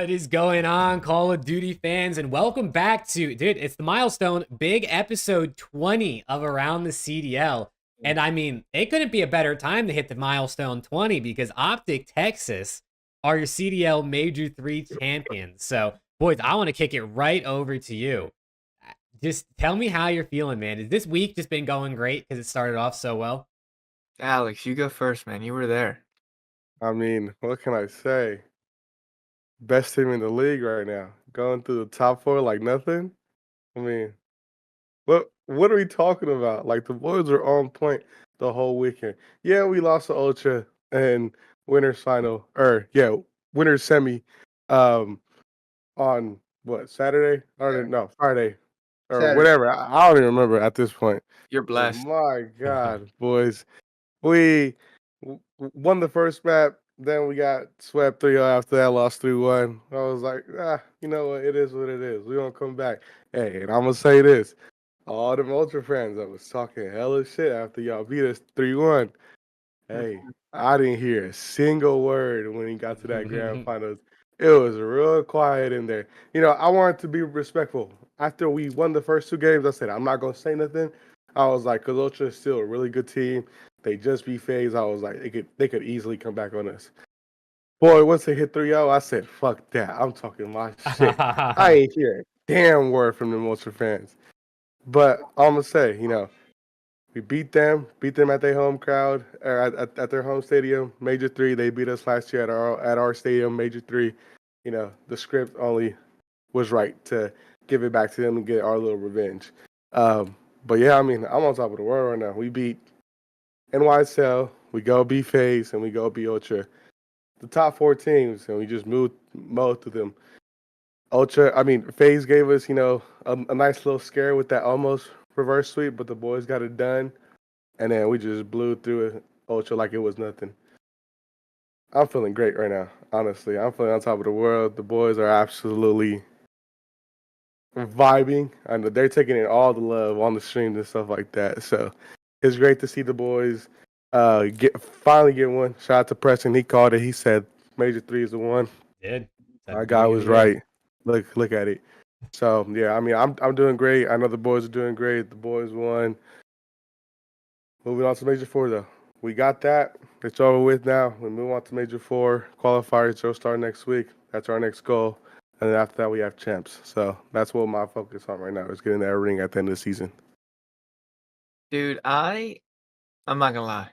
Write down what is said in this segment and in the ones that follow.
What is going on, Call of Duty fans? And welcome back to, dude, it's the milestone, big episode 20 of Around the CDL. And I mean, it couldn't be a better time to hit the milestone 20 because OpTic Texas are your CDL Major 3 champions. So, boys, I want to kick it right over to you. Just tell me how you're feeling, man. Has this week just been going great because it started off so well? Alex, you go first, man. You were there. I mean, what can I say? Best team in the league right now. Going through the top four like nothing. I mean, what are we talking about? Like the boys are on point the whole weekend. Yeah, we lost to Ultra and winners final, or yeah, winners semi, um, on what Saturday? Or no, Friday, or Saturday. whatever. I don't even remember at this point. You're But blessed. my God, boys, we won the first map. Then we got swept 3-0 after that, lost 3-1. I was like, you know what? It is what it is. We're going to come back. Hey, and I'm going to say this. All them Ultra fans that was talking hella shit after y'all beat us 3-1. Hey, I didn't hear a single word when he got to that grand finals. It was real quiet in there. You know, I wanted to be respectful. After we won the first two games, I said, I'm not going to say nothing. I was like, because Ultra is still a really good team. They just beat FAZE. I was like, they could easily come back on us. Boy, once they hit 3-0, I said, fuck that. I'm talking my shit. I ain't hear a damn word from the Ultra fans. But I'm going to say, you know, we beat them at their home crowd, or at their home stadium, Major 3. They beat us last year at our stadium, Major 3. You know, the script only was right to give it back to them and get our little revenge. But yeah, I mean, I'm on top of the world right now. We beat NYSL, we go beat FaZe, and we go beat Ultra. The top four teams, and we just mowed through them. FaZe gave us, you know, a nice little scare with that almost reverse sweep, but the boys got it done, and then we just blew through it, Ultra like it was nothing. I'm feeling great right now, honestly. I'm feeling on top of the world. The boys are absolutely vibing. I know they're taking in all the love on the streams and stuff like that. So it's great to see the boys finally get one. Shout out to Preston. He called it. He said Major 3 is the one. Did. Our guy was right. Look at it. So yeah, I mean, I'm doing great. I know the boys are doing great. The boys won. Moving on to Major 4 though. We got that. It's over with now. We move on to Major 4 qualifiers. They'll start next week. That's our next goal. And then after that, we have champs. So that's what my focus on right now is getting that ring at the end of the season. Dude, I'm not gonna lie.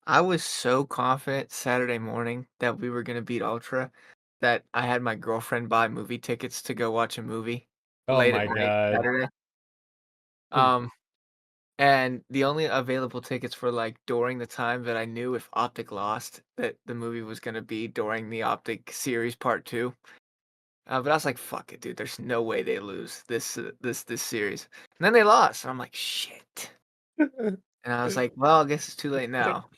I was so confident Saturday morning that we were gonna beat Ultra that I had my girlfriend buy movie tickets to go watch a movie Oh late my at night God. Saturday. And the only available tickets were like during the time that I knew if OpTic lost that the movie was gonna be during the OpTic series part 2. But I was like, "Fuck it, dude. There's no way they lose this series." And then they lost, and I'm like, "Shit." And I was like, "Well, I guess it's too late now."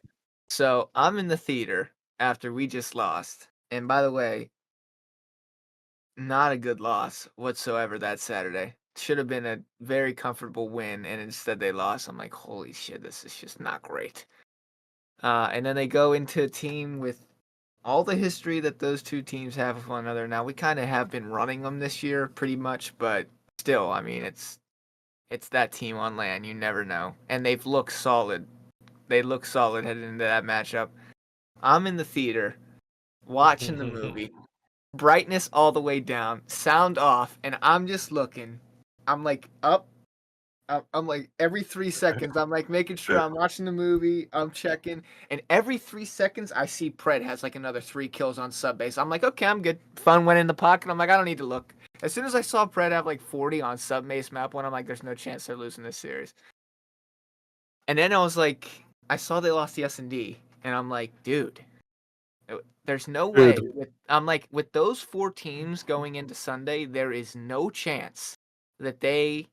So I'm in the theater after we just lost. And by the way, not a good loss whatsoever that Saturday. Should have been a very comfortable win, and instead they lost. I'm like, "Holy shit, this is just not great." And then they go into a team with all the history that those two teams have with one another. Now we kind of have been running them this year pretty much, but still, I mean, it's that team on land. You never know, and they've looked solid. They look solid heading into that matchup. I'm in the theater watching the movie, brightness all the way down, sound off, and I'm just looking. I'm like up. I'm like every 3 seconds. I'm like making sure I'm watching the movie. I'm checking, and every 3 seconds I see Pred has like another 3 kills on sub base. I'm like, okay, I'm good. Fun went in the pocket. I'm like, I don't need to look. As soon as I saw Pred have like 40 on sub base map one, I'm like, there's no chance they're losing this series. And then I was like, I saw they lost the S&D, and I'm like, dude, there's no way. I'm like, with those 4 teams going into Sunday, there is no chance that they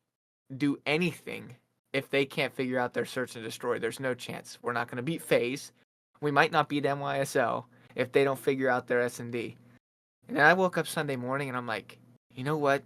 do anything if they can't figure out their search and destroy. There's no chance. We're not going to beat FaZe. We might not beat NYSL if they don't figure out their S&D. And then I woke up Sunday morning and I'm like, you know what?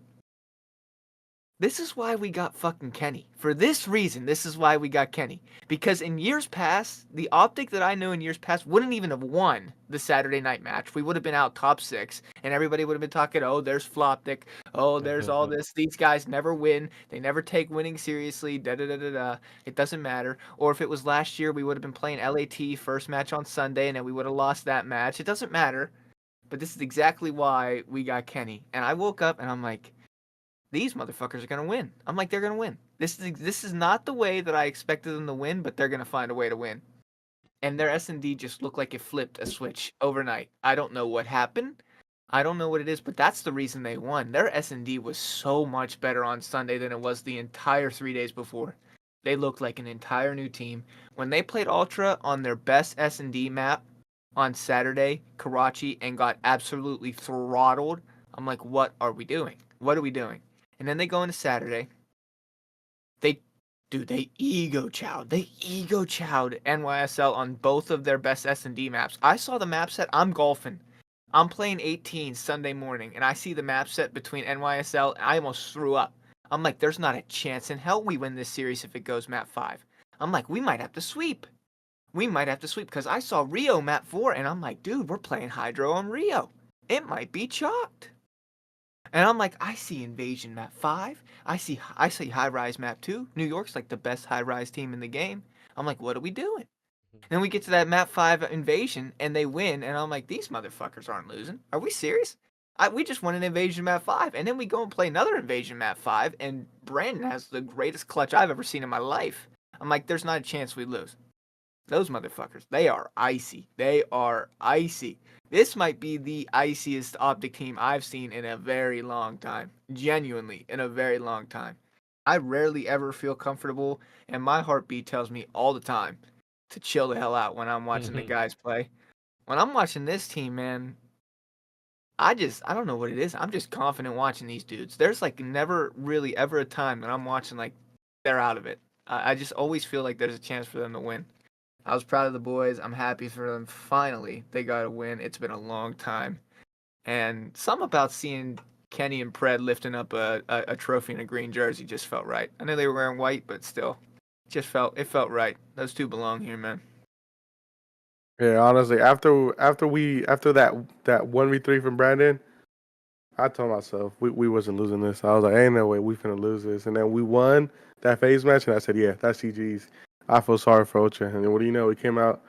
This is why we got fucking Kenny. For this reason, this is why we got Kenny. Because in years past, the OpTic that I knew in years past wouldn't even have won the Saturday night match. We would have been out top 6, and everybody would have been talking, oh, there's Floptic, oh, there's all this. These guys never win. They never take winning seriously, da-da-da-da-da. It doesn't matter. Or if it was last year, we would have been playing LAT first match on Sunday, and then we would have lost that match. It doesn't matter. But this is exactly why we got Kenny. And I woke up, and I'm like, these motherfuckers are gonna win. I'm like, they're gonna win. This is not the way that I expected them to win, but they're gonna find a way to win. And their S&D just looked like it flipped a switch overnight. I don't know what happened. I don't know what it is, but that's the reason they won. Their S&D was so much better on Sunday than it was the entire 3 days before. They looked like an entire new team. When they played Ultra on their best S&D map on Saturday, Karachi, and got absolutely throttled, I'm like, what are we doing? What are we doing? And then they go into Saturday. They ego chowed. They ego chowed NYSL on both of their best S&D maps. I saw the map set. I'm golfing. I'm playing 18 Sunday morning, and I see the map set between NYSL, and I almost threw up. I'm like, there's not a chance in hell we win this series if it goes map 5. I'm like, we might have to sweep. We might have to sweep, because I saw Rio map 4, and I'm like, dude, we're playing Hydro on Rio. It might be chalked. And I'm like, I see Invasion map 5. I see High Rise map 2. New York's like the best High Rise team in the game. I'm like, what are we doing? And then we get to that map 5 Invasion and they win, and I'm like, these motherfuckers aren't losing. Are we serious? We just won an Invasion map 5, and then we go and play another Invasion map 5, and Brandon has the greatest clutch I've ever seen in my life. I'm like, there's not a chance we lose. Those motherfuckers, they are icy. They are icy. This might be the iciest OpTic team I've seen in a very long time. Genuinely, in a very long time. I rarely ever feel comfortable, and my heartbeat tells me all the time to chill the hell out when I'm watching the guys play. When I'm watching this team, man, I don't know what it is. I'm just confident watching these dudes. There's like never really ever a time that I'm watching like they're out of it. I just always feel like there's a chance for them to win. I was proud of the boys. I'm happy for them. Finally, they got a win. It's been a long time. And something about seeing Kenny and Pred lifting up a trophy in a green jersey just felt right. I know they were wearing white, but still, it felt right. Those two belong here, man. Yeah, honestly, after that 1v3 from Brandon, I told myself we wasn't losing this. I was like, ain't no way we finna lose this. And then we won that FAZE match, and I said, yeah, that's GG's. I feel sorry for Ultra. And then what do you know? We came out,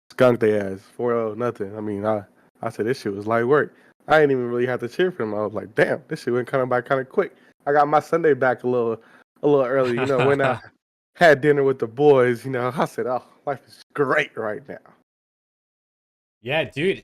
skunked their ass, 4-0, nothing. I mean, I said this shit was light work. I didn't even really have to cheer for them. I was like, damn, this shit went by kind of quick. I got my Sunday back a little early. You know, when I had dinner with the boys, you know, I said, oh, life is great right now. Yeah, dude,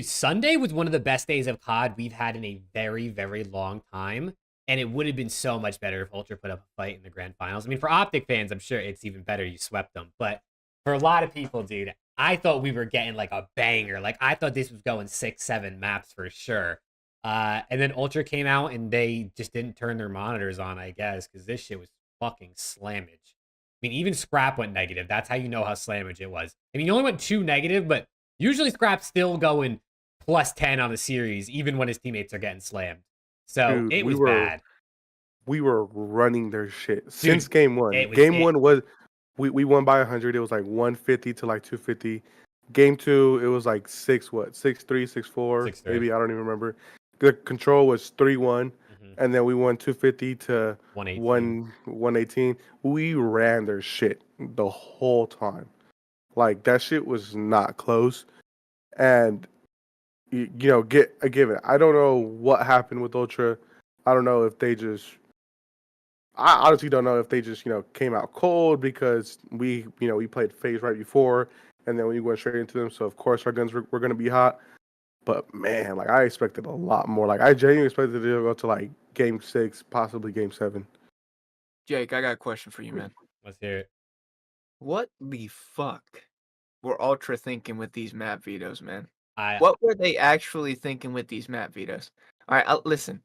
Sunday was one of the best days of COD we've had in a very, very long time. And it would have been so much better if Ultra put up a fight in the grand finals. I mean, for OpTic fans, I'm sure it's even better you swept them. But for a lot of people, dude, I thought we were getting like a banger. Like, I thought this was going 6-7 maps for sure. And then Ultra came out and they just didn't turn their monitors on, I guess, because this shit was fucking slammage. I mean, even Scrap went negative. That's how you know how slammage it was. I mean, he only went 2 negative, but usually Scrap's still going +10 on the series, even when his teammates are getting slammed. So Dude, it was bad. We were running their shit since game 1. Game 1 was we won by 100. It was like 150 to like 250. Game 2, it was like 6-3, 6-4, 6-3. maybe, I don't even remember. The control was 3-1, and then we won 250 to 118. We ran their shit the whole time. Like, that shit was not close. And you know, give it. I don't know what happened with Ultra. I don't know if they just. I honestly don't know if they just, you know, came out cold because we played FaZe right before, and then we went straight into them. So of course our guns were going to be hot. But man, like, I expected a lot more. Like, I genuinely expected it to go to like game 6, possibly game 7. Jake, I got a question for you, man. Let's hear it. What the fuck were Ultra thinking with these map vetoes, man? I What were they actually thinking with these map vetoes? All right, listen.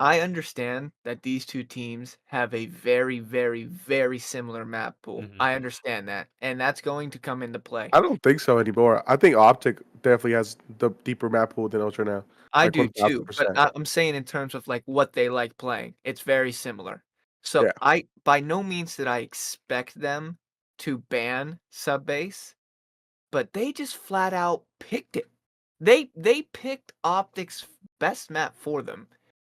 I understand that these two teams have a very, very, very similar map pool. I understand that, and that's going to come into play. I don't think so anymore. I think OpTic definitely has the deeper map pool than Ultra now. I like do too, but 1000%. I'm saying in terms of, like, what they like playing, it's very similar. So, Yeah. I by no means did I expect them to ban sub base, but they just flat out picked it. They picked OpTic's best map for them,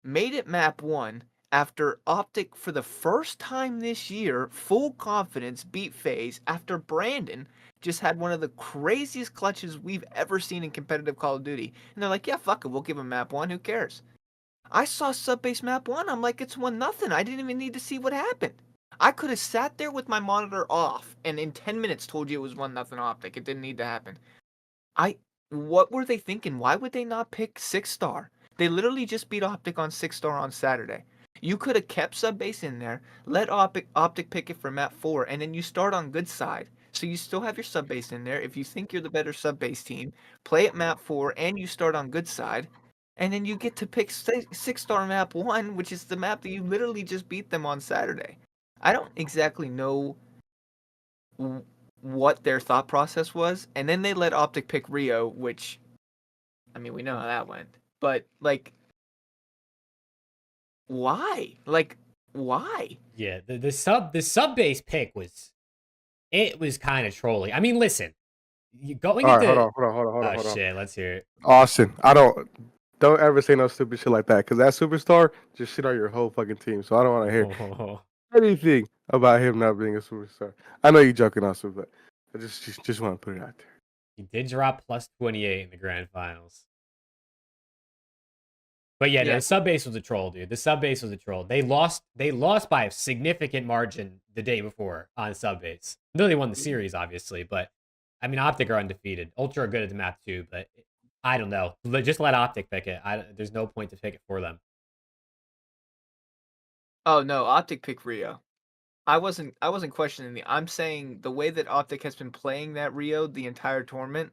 made it map 1 after OpTic for the first time this year, full confidence beat FaZe after Brandon just had one of the craziest clutches we've ever seen in competitive Call of Duty. And they're like, yeah, fuck it, we'll give him map 1, who cares? I saw sub-base map 1, I'm like, it's 1-0. I didn't even need to see what happened. I could have sat there with my monitor off and in 10 minutes told you it was 1-0 OpTic. It didn't need to happen. What were they thinking? Why would they not pick 6-star? They literally just beat OpTic on 6-star on Saturday. You could have kept sub base in there, let OpTic pick it for map 4, and then you start on good side. So you still have your sub base in there. If you think you're the better sub base team, play at map 4 and you start on good side. And then you get to pick 6-star map 1, which is the map that you literally just beat them on Saturday. I don't exactly know what their thought process was, and then they let OpTic pick Rio, which, I mean, we know how that went. But, like, why? Like, why? Yeah, the sub base pick was kind of trolly. I mean, listen, going All right, into hold oh on. shit, let's hear it. Austin, don't ever say no stupid shit like that, because that superstar just shit on your whole fucking team. So I don't want to hear anything about him not being a superstar. I know you're joking, Austin, but I just want to put it out there. He did drop plus 28 in the grand finals. But yeah, Yeah. the sub base was a troll, dude. The sub base was a troll. They lost by a significant margin the day before on sub base. No, they won the series, obviously, but I mean, OpTic are undefeated. Ultra are good at the map too, but I don't know. Just let OpTic pick it. There's no point to pick it for them. Oh no, OpTic picked Rio. I wasn't questioning I'm saying the way that OpTic has been playing that Rio the entire tournament,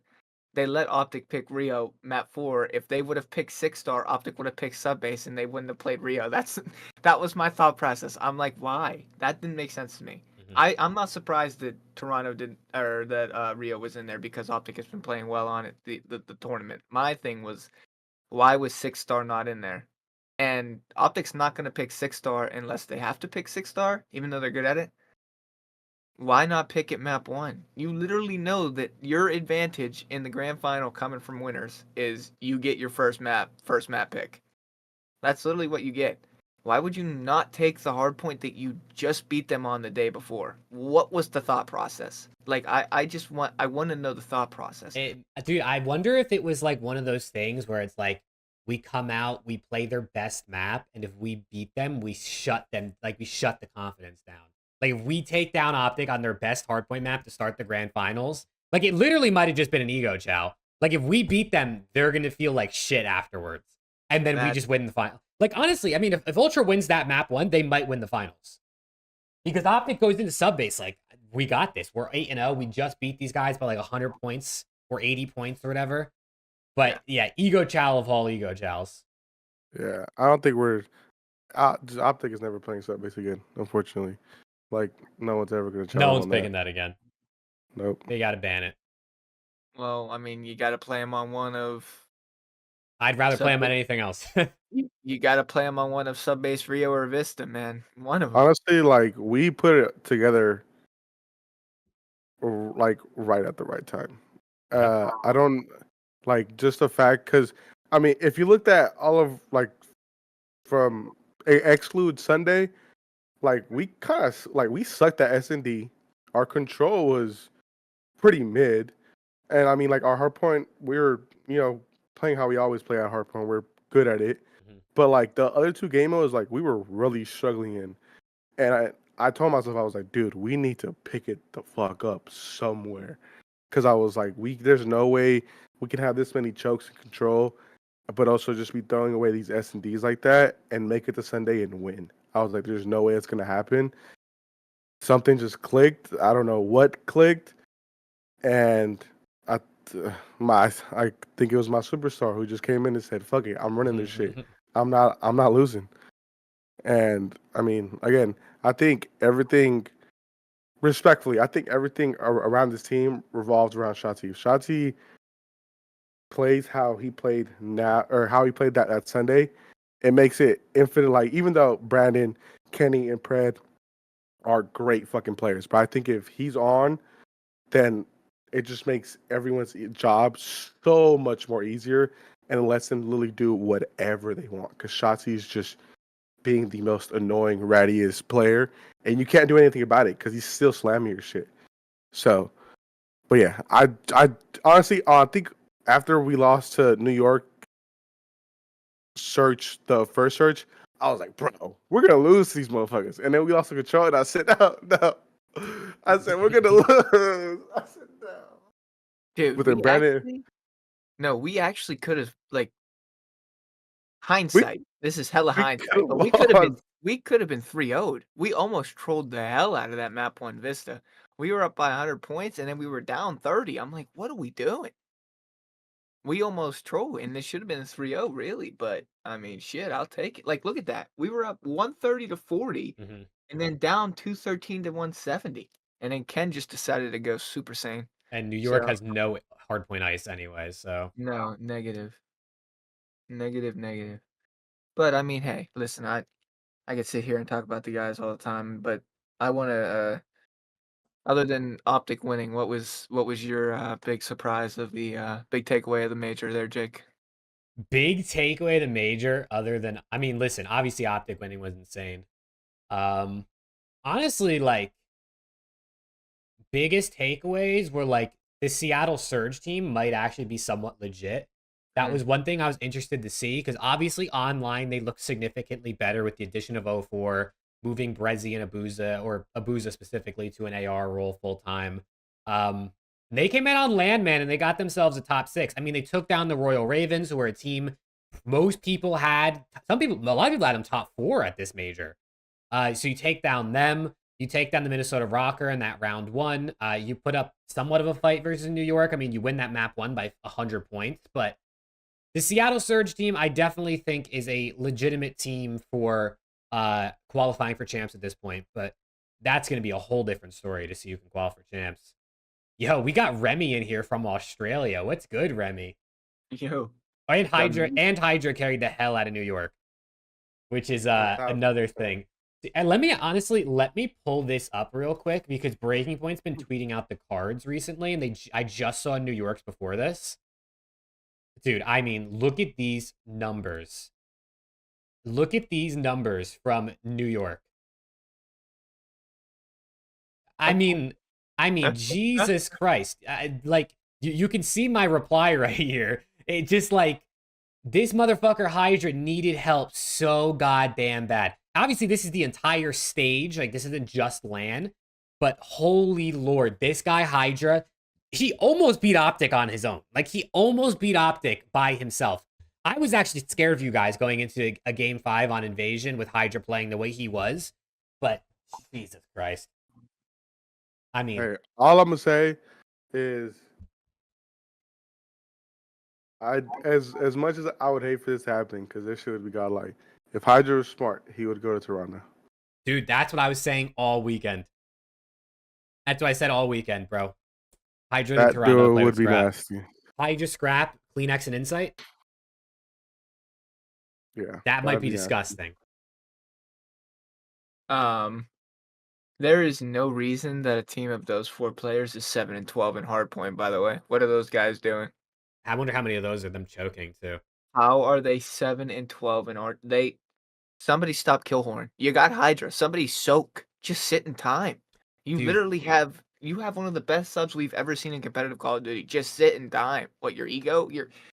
they let OpTic pick Rio map 4. If they would have picked 6-star, OpTic would have picked sub base and they wouldn't have played Rio. That was my thought process. I'm like, why? That didn't make sense to me. Mhm. I'm not surprised that Toronto didn't, or that Rio was in there, because OpTic has been playing well on it the tournament. My thing was, why was 6-star not in there? And OpTic's not going to pick 6-star unless they have to pick 6-star, even though they're good at it. Why not pick at map 1? You literally know that your advantage in the grand final coming from winners is you get your first map pick. That's literally what you get. Why would you not take the hard point that you just beat them on the day before? What was the thought process? Like, I want to know the thought process. Dude, I wonder if it was like one of those things where it's like we come out, we play their best map, and if we beat them, we shut the confidence down. Like if we take down OpTic on their best hardpoint map to start the grand finals, like it literally might have just been an ego chow. Like if we beat them, they're gonna feel like shit afterwards, and then we just win the final. Like honestly, I mean, if Ultra wins that map 1, they might win the finals because OpTic goes into sub base like we got this. We're 8-0. We just beat these guys by like 100 points or 80 points or whatever. But yeah, ego chow of all ego chows. Yeah, I don't think we're. OpTic is never playing sub base again, unfortunately. Like no one's ever gonna challenge. No one's picking that again. Nope. They gotta ban it. Well, I mean, you got to play them on one of. I'd rather play them on anything else. You got to play them on one of sub base Rio or Vista, man. One of them. Honestly, like we put it together, like right at the right time. I don't like just the fact because I mean, if you looked at all of like from exclude Sunday, like we kind of like we sucked at S&D. Our control was pretty mid, and I mean like our hardpoint, we were playing how we always play at hardpoint. We're good at it, but like the other two game modes, like we were really struggling in, and I told myself I was like, dude, we need to pick it the fuck up somewhere, because I was like, there's no way we can have this many chokes in control, but also just be throwing away these S&Ds like that and make it to Sunday and win. I was like, there's no way it's gonna happen. Something just clicked. I don't know what clicked, and I think it was my superstar who just came in and said, "Fuck it, I'm running this shit. I'm not losing." And I mean, again, I think everything, respectfully, I think everything around this team revolves around Shotzzy. Shotzzy plays how he played now, or how he played that Sunday, it makes it infinite. Like, even though Brandon, Kenny, and Pred are great fucking players, but I think if he's on, then it just makes everyone's job so much more easier and lets them literally do whatever they want. Because Shotzi's just being the most annoying, rattiest player, and you can't do anything about it because he's still slamming your shit. So, but yeah, I honestly, I think after we lost to New York, the first search, I was like, bro, we're gonna lose to these motherfuckers. And then we lost the control, and I said, no. I said, we're gonna lose. I said, no. Dude, But then Brandon, we actually could have, like, hindsight. This is hella we hindsight, could've but we could have been lost. 3-0'd. We almost trolled the hell out of that map one Vista. We were up by 100 points, and then we were down 30. I'm like, what are we doing? We almost trolled, and this should have been a 3-0, really. But I mean, shit, I'll take it. Like, look at that. We were up 130 to 40, and then down 213 to 170. And then Ken just decided to go super sane. And New York So, has no hardpoint ice anyway, so. no, negative. Negative. But I mean, hey, listen, I could sit here and talk about the guys all the time, but I want to. Other than OpTic winning, what was your big surprise of the big takeaway of the major there, Jake? Big takeaway the major, other than, I mean, listen, obviously OpTic winning was insane. Honestly, like, biggest takeaways were like the Seattle Surge team might actually be somewhat legit. That was one thing I was interested to see, because obviously online they look significantly better with the addition of 04, moving Brezzy and Abuza, or Abuza specifically, to an AR role full time. They came in on Landman and they got themselves a top 6. I mean, they took down the Royal Ravens, who are a team most people had. A lot of people had them top 4 at this major. So you take down them. You take down the Minnesota Rocker in that round 1. You put up somewhat of a fight versus New York. I mean, you win that map 1 by 100 points, but the Seattle Surge team, I definitely think, is a legitimate team for qualifying for champs at this point. But that's going to be a whole different story to see who can qualify for champs. Yo, we got Remy in here from Australia. What's good, Remy? Yo. And Hydra carried the hell out of New York, which is another thing. And let me pull this up real quick, because Breakingpoint's been tweeting out the cards recently, and I just saw New York's before this. Dude, I mean, look at these numbers. Look at these numbers from New York. I mean, Jesus Christ. Like, you can see my reply right here. It just, like, this motherfucker Hydra needed help so goddamn bad. Obviously, this is the entire stage. Like, this isn't just LAN. But holy lord, this guy Hydra, he almost beat OpTic on his own. Like, he almost beat OpTic by himself. I was actually scared of you guys going into a game 5 on Invasion with Hydra playing the way he was. But, Jesus Christ. I mean... Hey, all I'm going to say is, as much as I would hate for this to happen, because this shit would be godlike, if Hydra was smart, he would go to Toronto. Dude, that's what I was saying all weekend. That's what I said all weekend, bro. Hydra That and Toronto would be Scrap. nasty. Hydra, Scrap, CleanX, and Insight. Yeah. That might be disgusting. There is no reason that a team of those 4 players is 7-12 in hardpoint, by the way. What are those guys doing? I wonder how many of those are them choking, too. How are they 7-12 in art? Somebody stop Killhorn. You got Hydra. Somebody soak. Just sit in time. You literally have one of the best subs we've ever seen in competitive Call of Duty. Just sit in time. What, your ego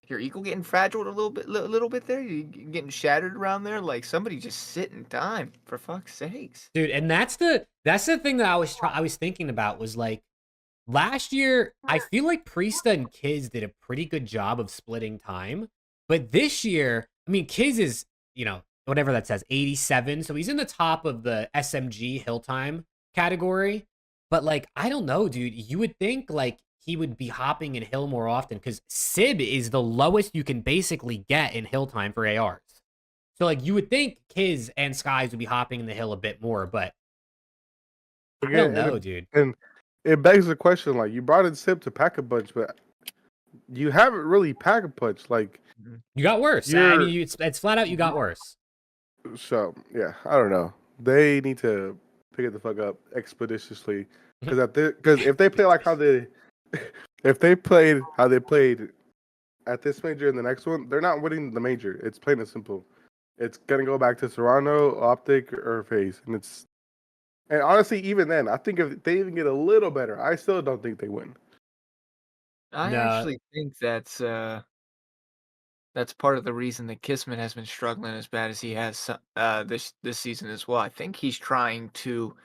getting fragile a little bit there? You getting shattered around there? Like, somebody just sit in time, for fuck's sakes. Dude, and that's the thing that I was thinking about, was like, last year I feel like Priesta and Kiz did a pretty good job of splitting time. But this year, I mean, Kiz is, whatever that says, 87. So he's in the top of the SMG hill time category. But, like, I don't know, dude. You would think, like, he would be hopping in hill more often, because Sib is the lowest you can basically get in hill time for ARs. So, like, you would think Kiz and Skies would be hopping in the hill a bit more, but I don't know, dude. And it begs the question, like, you brought in Sib to pack a bunch, but you haven't really pack a punch. Like You got worse. I mean, it's flat out you got worse. So yeah, I don't know. They need to pick it the fuck up expeditiously because if they play like how they if they played how they played at this major and the next one, they're not winning the major. It's plain and simple. It's gonna go back to Toronto, OpTic, or FAZE, and honestly, even then, I think if they even get a little better, I still don't think they win. I No. actually think that's part of the reason that Kismet has been struggling as bad as he has this season as well. I think he's trying to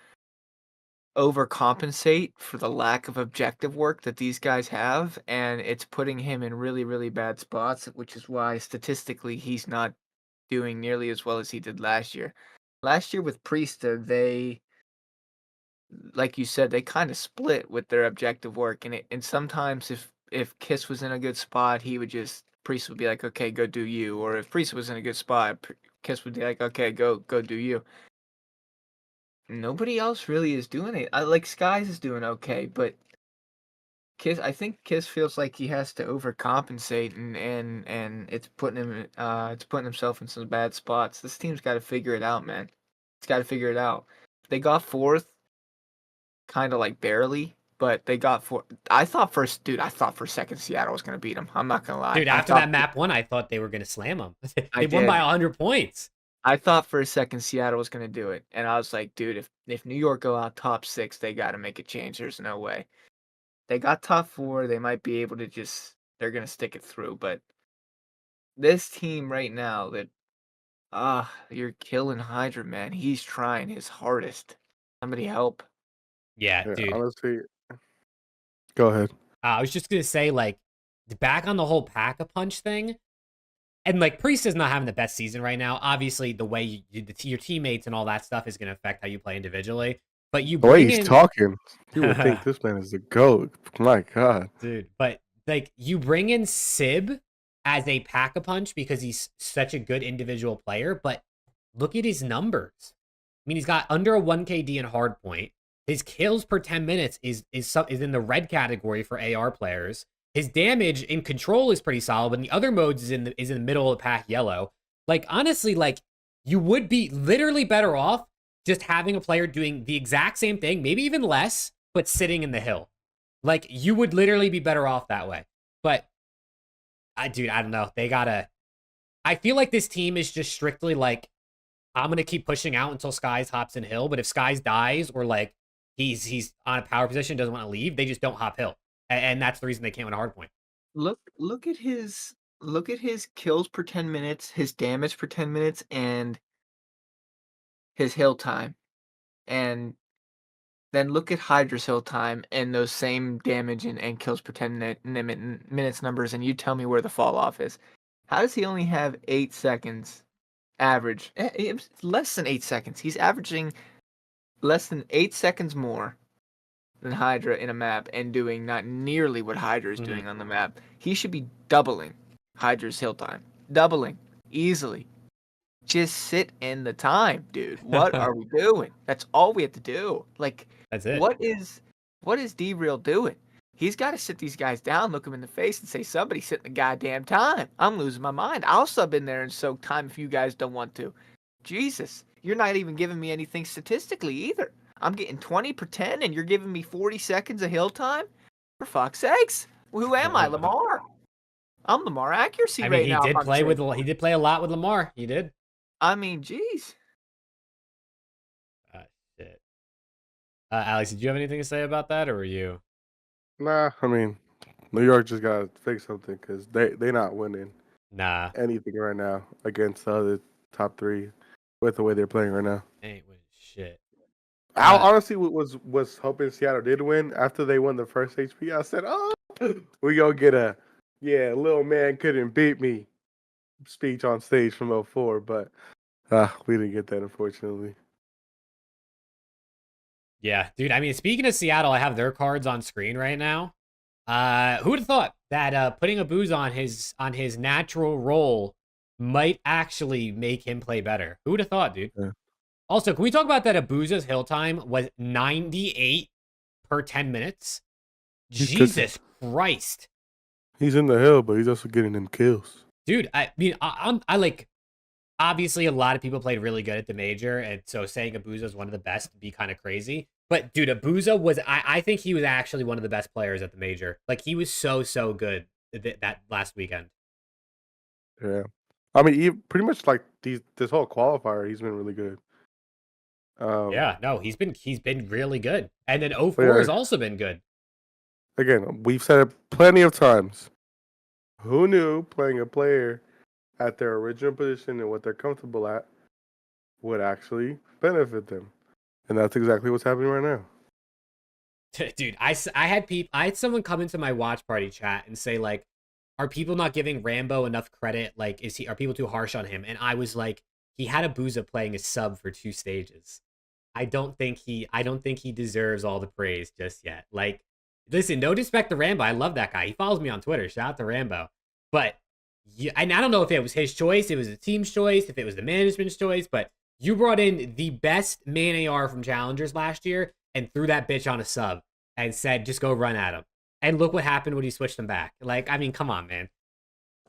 overcompensate for the lack of objective work that these guys have, and it's putting him in really, really bad spots, which is why statistically he's not doing nearly as well as he did last year. Last year with Priesta, they, like you said, they kind of split with their objective work, and sometimes if Kiss was in a good spot, he would just Priest would be like, okay, go do you, or if Priest was in a good spot, Kiss would be like, okay, go do you. Nobody else really is doing it. I like Skies is doing okay, but I think Kiss feels like he has to overcompensate, and it's putting himself in some bad spots. This team's got to figure it out, man. It's got to figure it out. They got fourth, kind of like barely, but they got fourth. I thought for second Seattle was gonna beat them. I'm not gonna lie, Dude. After that map 1, I thought they were gonna slam them. They won by 100 points. I thought for a second Seattle was going to do it, and I was like, dude, if New York go out top 6, they got to make a change. There's no way. They got top 4. They might be able to they're going to stick it through. But this team right now, you're killing Hydra, man. He's trying his hardest. Somebody help. Yeah, dude. Honestly, go ahead. I was just going to say, like, back on the whole pack-a-punch thing, and, like, Priest is not having the best season right now. Obviously, the way your teammates and all that stuff is going to affect how you play individually. But you The way bring he's in... talking, you would think this man is the GOAT. My God. Dude, but, like, you bring in Sib as a pack-a-punch because he's such a good individual player, but look at his numbers. I mean, he's got under a 1 KD in hardpoint. His kills per 10 minutes is in the red category for AR players. His damage in control is pretty solid, but in the other modes is in the middle of the pack yellow. Like, honestly, like, you would be literally better off just having a player doing the exact same thing, maybe even less, but sitting in the hill. Like, you would literally be better off that way. But, dude, I don't know. They gotta... I feel like this team is just strictly like, I'm gonna keep pushing out until Skies hops in hill, but if Skies dies or, like, he's on a power position, doesn't want to leave, they just don't hop hill. And that's the reason they can't win a hard point. Look at his kills per 10 minutes, his damage per 10 minutes, and his hill time. And then look at Hydra's hill time and those same damage and kills per 10 minutes numbers, and you tell me where the fall off is. How does he only have 8 seconds average? It's less than 8 seconds. He's averaging less than 8 seconds more than Hydra in a map and doing not nearly what Hydra is doing on the map. He should be doubling Hydra's hill time. Doubling. Easily. Just sit in the time, dude. What are we doing? That's all we have to do. Like, that's it. What is D-Real doing? He's got to sit these guys down, look them in the face, and say, somebody sit in the goddamn time. I'm losing my mind. I'll sub in there and soak time if you guys don't want to. Jesus, you're not even giving me anything statistically either. I'm getting 20 per 10, and you're giving me 40 seconds of hill time? For fuck's sakes. Well, who am I, Lamar? I'm Lamar accuracy right now. He did play a lot with Lamar. He did. I mean, jeez. Shit. Alex, did you have anything to say about that, or were you? Nah, I mean, New York just gotta fix something because they not winning. Nah. Anything right now against the other top 3 with the way they're playing right now. Ain't winning shit. I honestly was hoping Seattle did win after they won the first HP. I said, oh, we gonna get a little man couldn't beat me speech on stage from 04, but we didn't get that, unfortunately. Yeah, dude. I mean, speaking of Seattle, I have their cards on screen right now. Who would have thought that putting a booze on his natural role might actually make him play better? Who would have thought, dude? Yeah. Also, can we talk about that Abuza's hill time was 98 per 10 minutes? Jesus Christ. He's in the hill, but he's also getting them kills. Dude, I mean, I like, obviously a lot of people played really good at the major, and so saying Abuza is one of the best would be kind of crazy. But dude, Abuza was, I think he was actually one of the best players at the major. Like, he was so good that last weekend. Yeah. I mean, pretty much like this whole qualifier, he's been really good. Yeah, no, he's been really good. And then 04 yeah. has also been good. Again, we've said it plenty of times. Who knew playing a player at their original position and what they're comfortable at would actually benefit them? And that's exactly what's happening right now. Dude, I had someone come into my watch party chat and say, like, are people not giving Rambo enough credit? Like, are people too harsh on him? And I was like, he had Abuza playing a sub for 2 stages. I don't think he deserves all the praise just yet. Like, listen, no disrespect to Rambo. I love that guy. He follows me on Twitter. Shout out to Rambo. But yeah, and I don't know if it was his choice, it was the team's choice, if it was the management's choice, but you brought in the best man AR from Challengers last year and threw that bitch on a sub and said, just go run at him. And look what happened when you switched him back. Like, I mean, come on, man.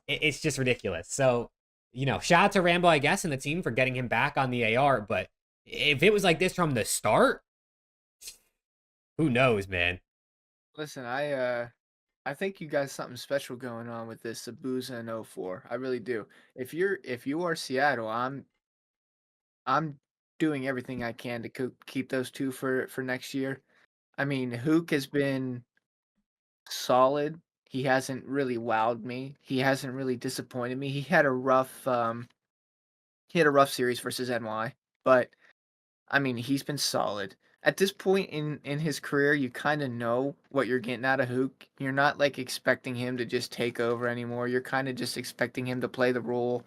It's just ridiculous. So, you know, shout out to Rambo, I guess, and the team for getting him back on the AR. But if it was like this from the start, who knows, man? Listen, I think you got something special going on with this Abuza and 04. I really do. If you are Seattle, I'm doing everything I can to keep those two for next year. I mean, Hook has been solid. He hasn't really wowed me. He hasn't really disappointed me. He had a rough series versus NY, but I mean, he's been solid. At this point in his career, you kind of know what you're getting out of Hook. You're not like expecting him to just take over anymore. You're kind of just expecting him to play the role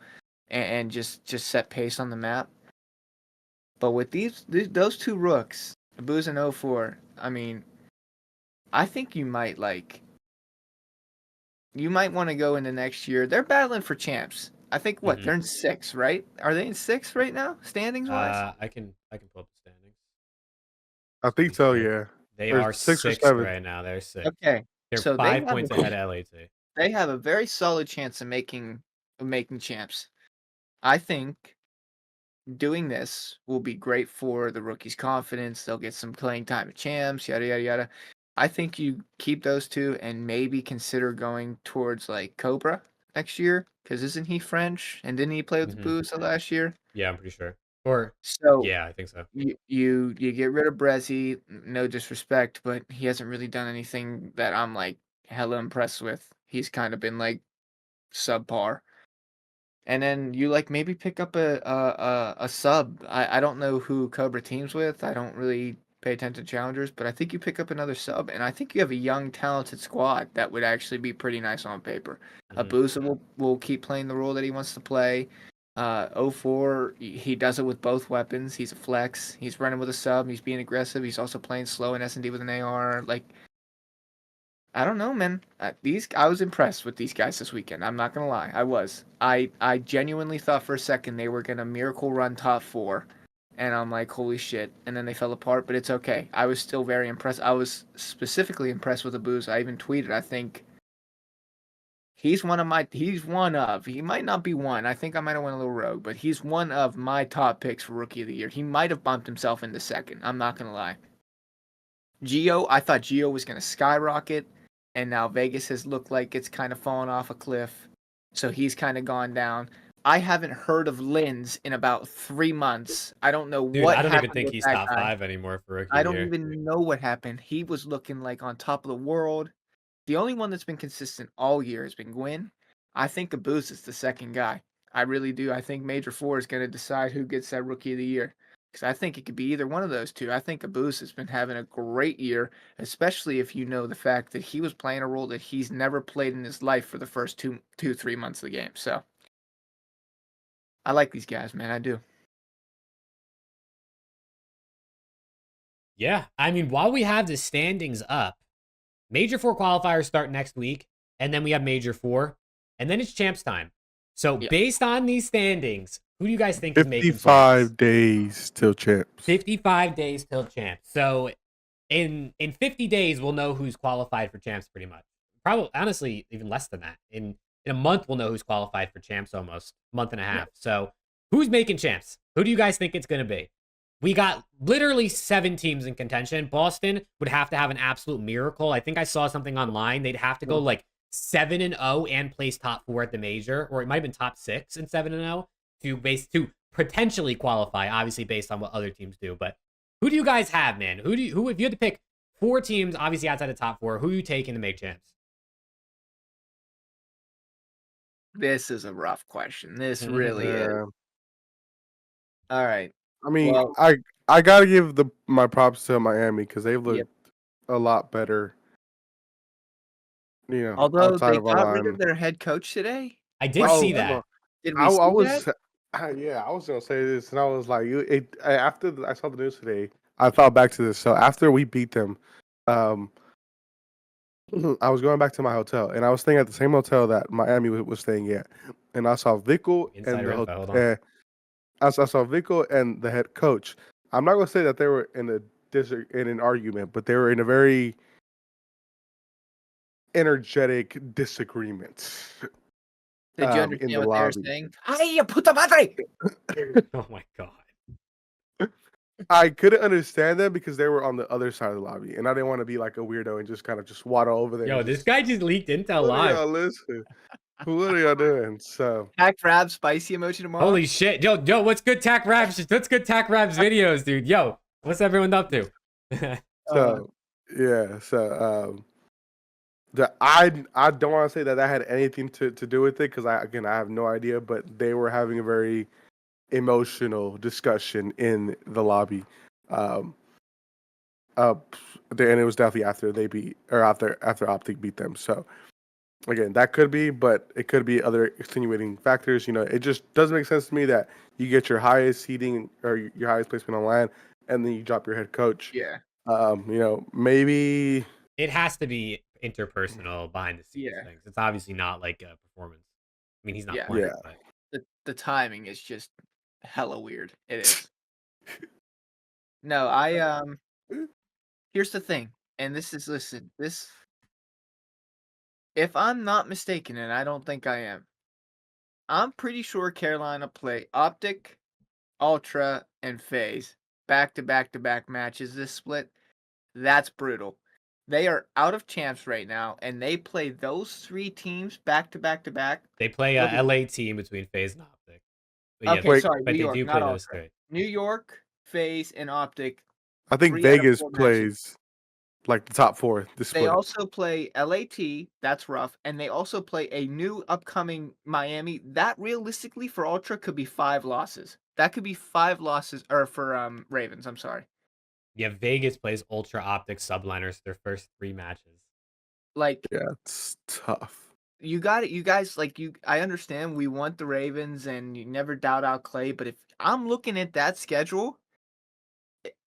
and just set pace on the map. But with those two rooks, Abuza and 04, I mean, I think you might want to go into next year. They're battling for champs. I think they're in 6, right? Are they in 6 right now, standings wise? I can pull up the standings. I think so, yeah. They There's are 6 or 6th 7. right now. They're 6th. Okay. They're So 5 points ahead of LAT. They have a very solid chance of making champs. I think doing this will be great for the rookies' confidence. They'll get some playing time at champs, yada yada yada. I think you keep those two and maybe consider going towards like Cobra next year, because isn't he French? And didn't he play with the Booza last year? Yeah, I'm pretty sure. Or So yeah, I think so. you get rid of Brezzy, no disrespect, but he hasn't really done anything that I'm like hella impressed with. He's kind of been like subpar. And then you like maybe pick up a sub. I don't know who Cobra teams with. I don't really pay attention to challengers, but I think you pick up another sub, and I think you have a young, talented squad that would actually be pretty nice on paper. Abuza will keep playing the role that he wants to play. 04, he does it with both weapons. He's a flex. He's running with a sub. He's being aggressive. He's also playing slow in S&D with an AR. Like, I don't know, man. I was impressed with these guys this weekend. I'm not gonna lie, I was. I genuinely thought for a second they were gonna miracle run top 4, and I'm like, holy shit. And then they fell apart, but it's okay. I was still very impressed. I was specifically impressed with Abuza. I even tweeted. I think he might not be one. I think I might have went a little rogue, but he's one of my top picks for Rookie of the Year. He might have bumped himself into second. I'm not gonna lie. I thought Geo was gonna skyrocket. And now Vegas has looked like it's kind of fallen off a cliff. So he's kind of gone down. I haven't heard of Linz in about 3 months. I don't know Dude, what I don't happened even think with he's that top guy. 5 anymore for Rookie I of the don't Year. even know what happened. He was looking like on top of the world. The only one that's been consistent all year has been Gwyn. I think Caboose is the second guy. I really do. I think Major 4 is going to decide who gets that Rookie of the Year. Because I think it could be either one of those two. I think Caboose has been having a great year, especially if you know the fact that he was playing a role that he's never played in his life for the first 3 months of the game. So I like these guys, man. I do. Yeah, I mean, while we have the standings up, Major 4 qualifiers start next week, and then we have Major 4, and then it's champs time. So based on these standings, who do you guys think is making 55 days till champs. 55 days till champs. So in 50 days, we'll know who's qualified for champs pretty much. probably honestly even less than that. In a month, we'll know who's qualified for champs. Almost month and a half. So who's making champs? Who do you guys think it's going to be? We got literally 7 teams in contention. Boston would have to have an absolute miracle. I think I saw something online. They'd have to go like 7-0 and place top 4 at the major, or it might have been top 6 and 7-0 to potentially qualify. Obviously, based on what other teams do. But who do you guys have, man? Who if you had to pick 4 teams, obviously outside the top 4, who are you taking to make champs? This is a rough question. This really is. Yeah. All right. I mean, Well, I gotta give my props to Miami because they've looked Yep. a lot better. You know, although outside they of our got rid line. of their head coach today. I did Oh, see come that. on. Did we I see that? was, yeah, I was gonna say this, and I was like, after I saw the news today, I thought back to this. So after we beat them, I was going back to my hotel, and I was staying at the same hotel that Miami was staying at, and I saw Vickle and Insider the info, hold on. I saw Vickle and the head coach. I'm not gonna say that they were in an argument, but they were in a very energetic disagreement. Did you in understand the what they were lobby. saying? Ay, puta madre! Oh my god. I couldn't understand them because they were on the other side of the lobby, and I didn't want to be like a weirdo and just kind of just waddle over there. Yo, and this just, guy just leaked intel what are live. y'all listen? What are y'all doing? So TACTICALRAB spicy emoji tomorrow. Holy shit. Yo, what's good TACTICALRAB? What's good TACTICALRAB's videos, dude? Yo, what's everyone up to? yeah, so I don't want to say that had anything to do with it because I have no idea, but they were having a very emotional discussion in the lobby. And it was definitely after they after OpTic beat them. So again, that could be, but it could be other extenuating factors. You know, it just doesn't make sense to me that you get your highest seeding or your highest placement on land, and then you drop your head coach. Yeah. You know, maybe It has to be interpersonal behind the scenes things. It's obviously not like a performance. I mean, he's not playing. Yeah. But The timing is just hella weird. It is. No, here's the thing, and listen, if I'm not mistaken, and I don't think I am, I'm pretty sure Carolina play OpTic, Ultra, and FaZe back to back to back matches this split. That's brutal. They are out of champs right now, and they play those 3 teams back to back to back. they play a LA team between FaZe and OpTic. But Okay, sorry, but New they York, do not play those Ultra. 3. New York, FaZe, and OpTic. I think 3 out of Vegas 4 matches. plays like the top 4 this They split. also play LAT, that's rough, and they also play a new upcoming Miami. That realistically for Ultra could be 5 losses. That could be 5 losses, or for Ravens, I'm sorry. Yeah, Vegas plays Ultra OpTic Subliners their first 3 matches. Like, yeah, it's tough. you got it. You guys, I understand we want the Ravens and you never doubt out Clay, but if I'm looking at that schedule,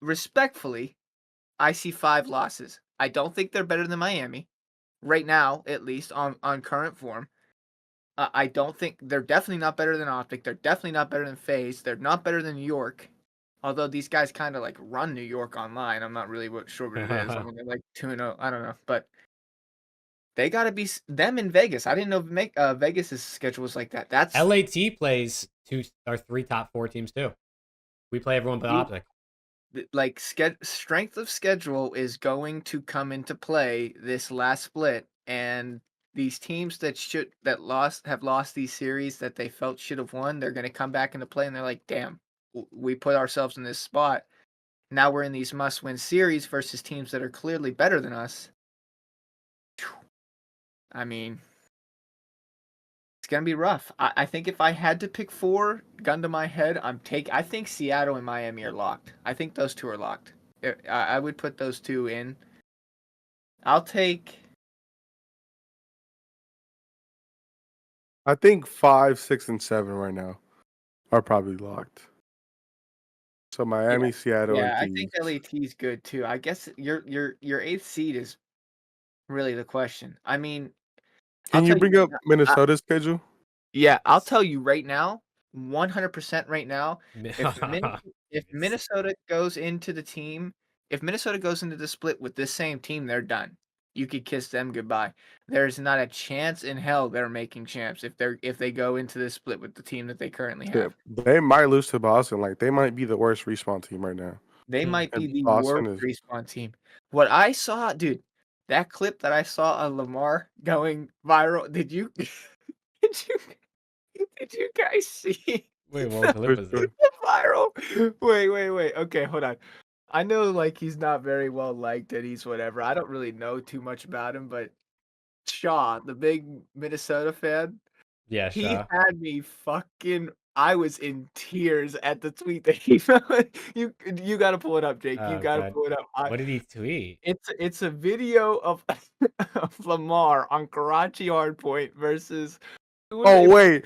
respectfully, I see 5 losses. I don't think they're better than Miami right now, at least on current form. I don't think they're definitely not better than OpTic. They're definitely not better than FaZe. They're not better than New York. Although these guys kind of like run New York online. I'm not really sure what it is. I mean, they're like 2-0. I don't know, but they got to be them in Vegas. I didn't know Vegas's schedule was like that. That's LAT plays 2 or 3 top 4 teams too. We play everyone but OpTic. like strength of schedule is going to come into play this last split, and these teams that have lost these series that they felt should have won, they're going to come back into play, and they're like, damn, we put ourselves in this spot. Now we're in these must-win series versus teams that are clearly better than us. I mean, it's gonna be rough. I think if I had to pick 4, gun to my head, I think Seattle and Miami are locked. I think those 2 are locked. I would put those 2 in. I'll take. I think 5, 6, and 7 right now are probably locked. So Miami, Seattle, Yeah, I and think Keys. LAT's good too. I guess your 8th seed is really the question. I mean, Can you tell bring right up now- Minnesota's schedule? Yeah, I'll tell you right now, 100% right now. If Vegas. Minnesota goes into the split with this same team, they're done. you could kiss them goodbye. There's not a chance in hell they're making champs if they go into this split with the team that they currently Yeah, have. they might lose to Boston. Like they might be the worst respawn team right now. They might be And the Boston worst is respawn team. What I saw, dude, that clip that I saw of Lamar going viral. Did you did you guys see Wait, what the clip is for it? sure. viral? Wait. Okay, hold on. I know like he's not very well liked and he's whatever. I don't really know too much about him, but Shaw, the big Minnesota fan, Yeah, he Shaw. had me fucking I was in tears at the tweet that he found. You gotta pull it up, Jake. You Oh gotta god. pull it up. What did he tweet? It's a video of of Lamar on Karachi Hardpoint versus who are Oh they? wait,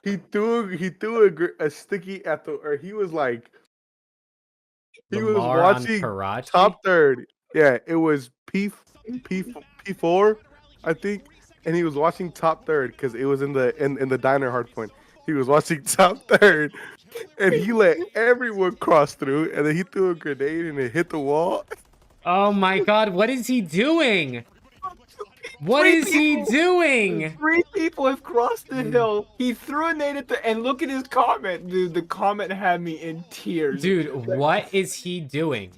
he threw a sticky at the or he was like he was Lamar on watching Karachi? top third. Yeah, it was P4, I think, and he was watching top third because it was in the diner hard point. He was watching top third, and he let everyone cross through, and then he threw a grenade and it hit the wall. Oh my god, what is he doing? What Three is he people, doing? 3 people have crossed the hill. He threw a nade at and look at his comment, dude. The comment had me in tears. Dude, what is he doing?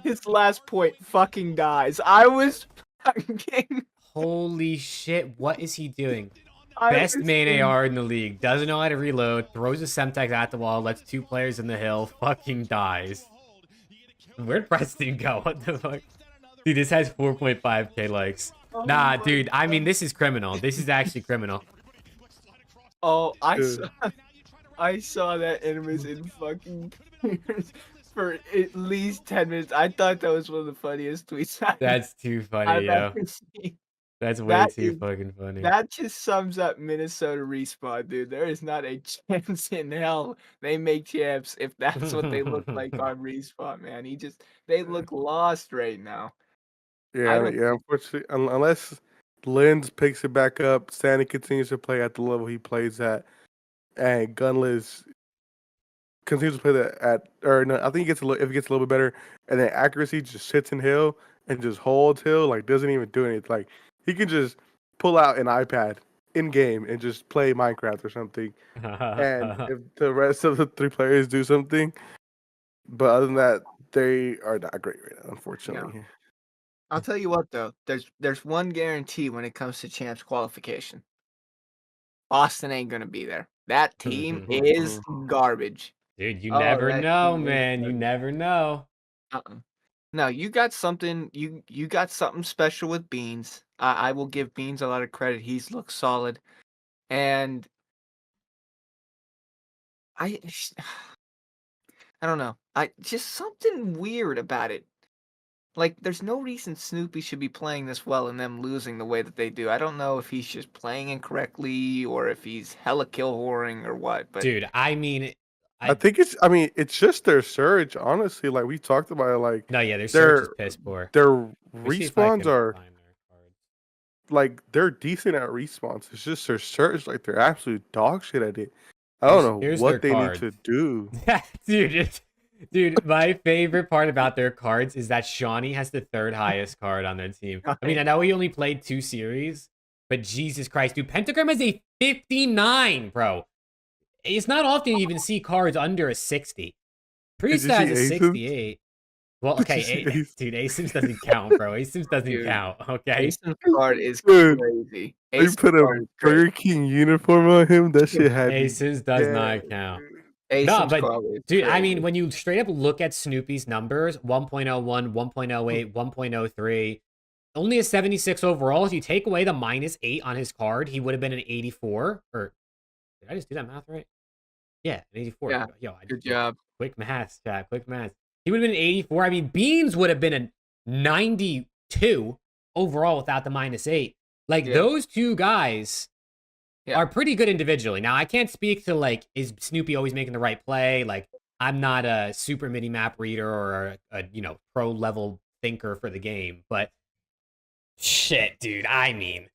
His last point fucking dies. I was fucking. Holy shit, what is he doing? I Best was main in- AR in the league. Doesn't know how to reload. Throws a Semtex at the wall. Lets 2 players in the hill. Fucking dies. Where'd Preston go? What the fuck? Dude, this has 4.5k likes. Oh Nah, my dude. I mean, God. this is criminal. This is actually criminal. Oh, Dude. I saw that and was in fucking tears for at least 10 minutes. I thought that was one of the funniest tweets That's too funny, I've yo. ever seen. That's way That too is fucking funny. that just sums up Minnesota respawn, dude. There is not a chance in hell they make champs if that's what they look like on respawn, man. They look lost right now. I Yeah, don't yeah. Unfortunately, unless Linz picks it back up, Sandy continues to play at the level he plays at, and Gunless continues to play that at, or no, I think if he gets a little bit better, and then accuracy just sits in hill and just holds hill, like doesn't even do anything. Like he can just pull out an iPad in game and just play Minecraft or something. And if the rest of the 3 players do something, but other than that, they are not great right now, unfortunately. I'll tell you what though, there's one guarantee when it comes to champs qualification. Boston ain't gonna be there. That team is garbage. Dude, you Oh, never that know, team is man. You garbage. never know. Uh-uh. No, you got something. You got something special with Beans. I will give Beans a lot of credit. He's looked solid, and I I don't know. I just something weird about it. Like, there's no reason Snoopy should be playing this well and them losing the way that they do. I don't know if he's just playing incorrectly or if he's hella kill whoring or what. But Dude, I mean, I think it's just their surge, honestly. Like we talked about it, like no, yeah, their search is their piss poor. their Let me see if I respawns can are find their cards. like they're decent at respawns. It's just their surge, like they're absolute dog shit at it. I don't know Here's their what they need cards. to do. Dude, my favorite part about their cards is that Shawnee has the 3rd highest card on their team. I mean, I know he only played 2 series, but Jesus Christ, dude, Pentagram has a 59, bro. It's not often you even see cards under a 60. Priest you has see a Asims? 68. Well, Did you okay, see Asims? dude, ASIMS doesn't count, bro. ASIMS doesn't Dude, count, okay? Ason's card is Dude, crazy. They Ason's put card a is crazy. Burger King uniform on him. That shit had me. ASIMS does Yeah. not count. No, Ason's but card is dude, I crazy. mean, when you straight up look at Snoopy's numbers, 1.01, 1.08, 1.03, only a 76 overall. If you take away the -8 on his card, he would have been an 84. Or did I just do that math right? Yeah, an 84. Yeah, Yo, good job. Quick math, chat. Quick math. He would have been an 84. I mean, Beans would have been a 92 overall without the -8. Like Yeah. those two guys Yeah. are pretty good individually. Now, I can't speak to like, is Snoopy always making the right play? Like, I'm not a super mini map reader or a pro level thinker for the game, but shit, dude. I mean,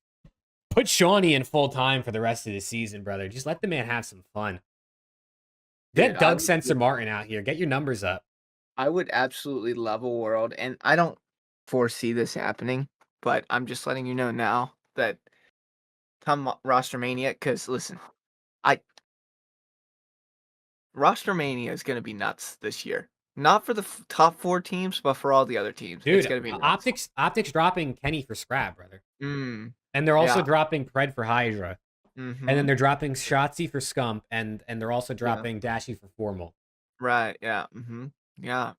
put Shawnee in full time for the rest of the season, brother. Just let the man have some fun. Get Dude, Doug Sensor Martin out here. Get your numbers up. I would absolutely love a world, and I don't foresee this happening, but I'm just letting you know now that come roster mania. Because listen, roster mania is gonna be nuts this year. Not for the top 4 teams, but for all the other teams. It's Dude, gonna be nuts. OpTic's dropping Kenny for scrap, brother. Mm, And they're also yeah. dropping Pred for Hydra. And then Mhm. they're dropping Shotzzy for Scump, and they're also Yeah. dropping Dashy for Formal. Right, yeah, mhm. Yeah.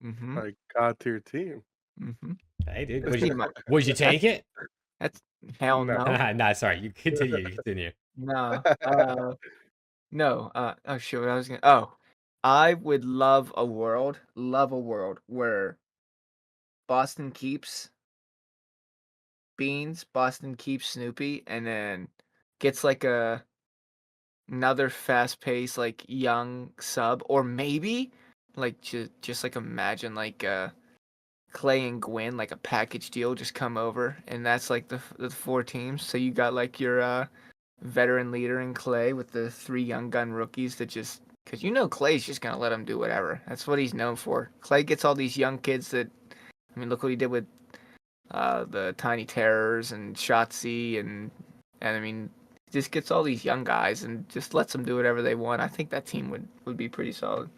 Mhm. Like God tier team. Mhm. Hey, dude, This team might would you take it? that's hell No. no. Nah, sorry, you continue. No. No, oh, shoot, what I was gonna I would love a world where Boston keeps Beans, Boston keeps Snoopy, and then gets, like, another fast-paced, like, young sub, or maybe, like, just, like, imagine, like, Clay and Gwyn, like, a package deal, just come over, and that's, like, the 4 teams, so you got, like, your, veteran leader in Clay with the 3 young gun rookies that just... Because Clay's just going to let him do whatever. That's what he's known for. Clay gets all these young kids that... I mean, look what he did with the Tiny Terrors and Shotzzy and I mean, just gets all these young guys and just lets them do whatever they want. I think that team would be pretty solid.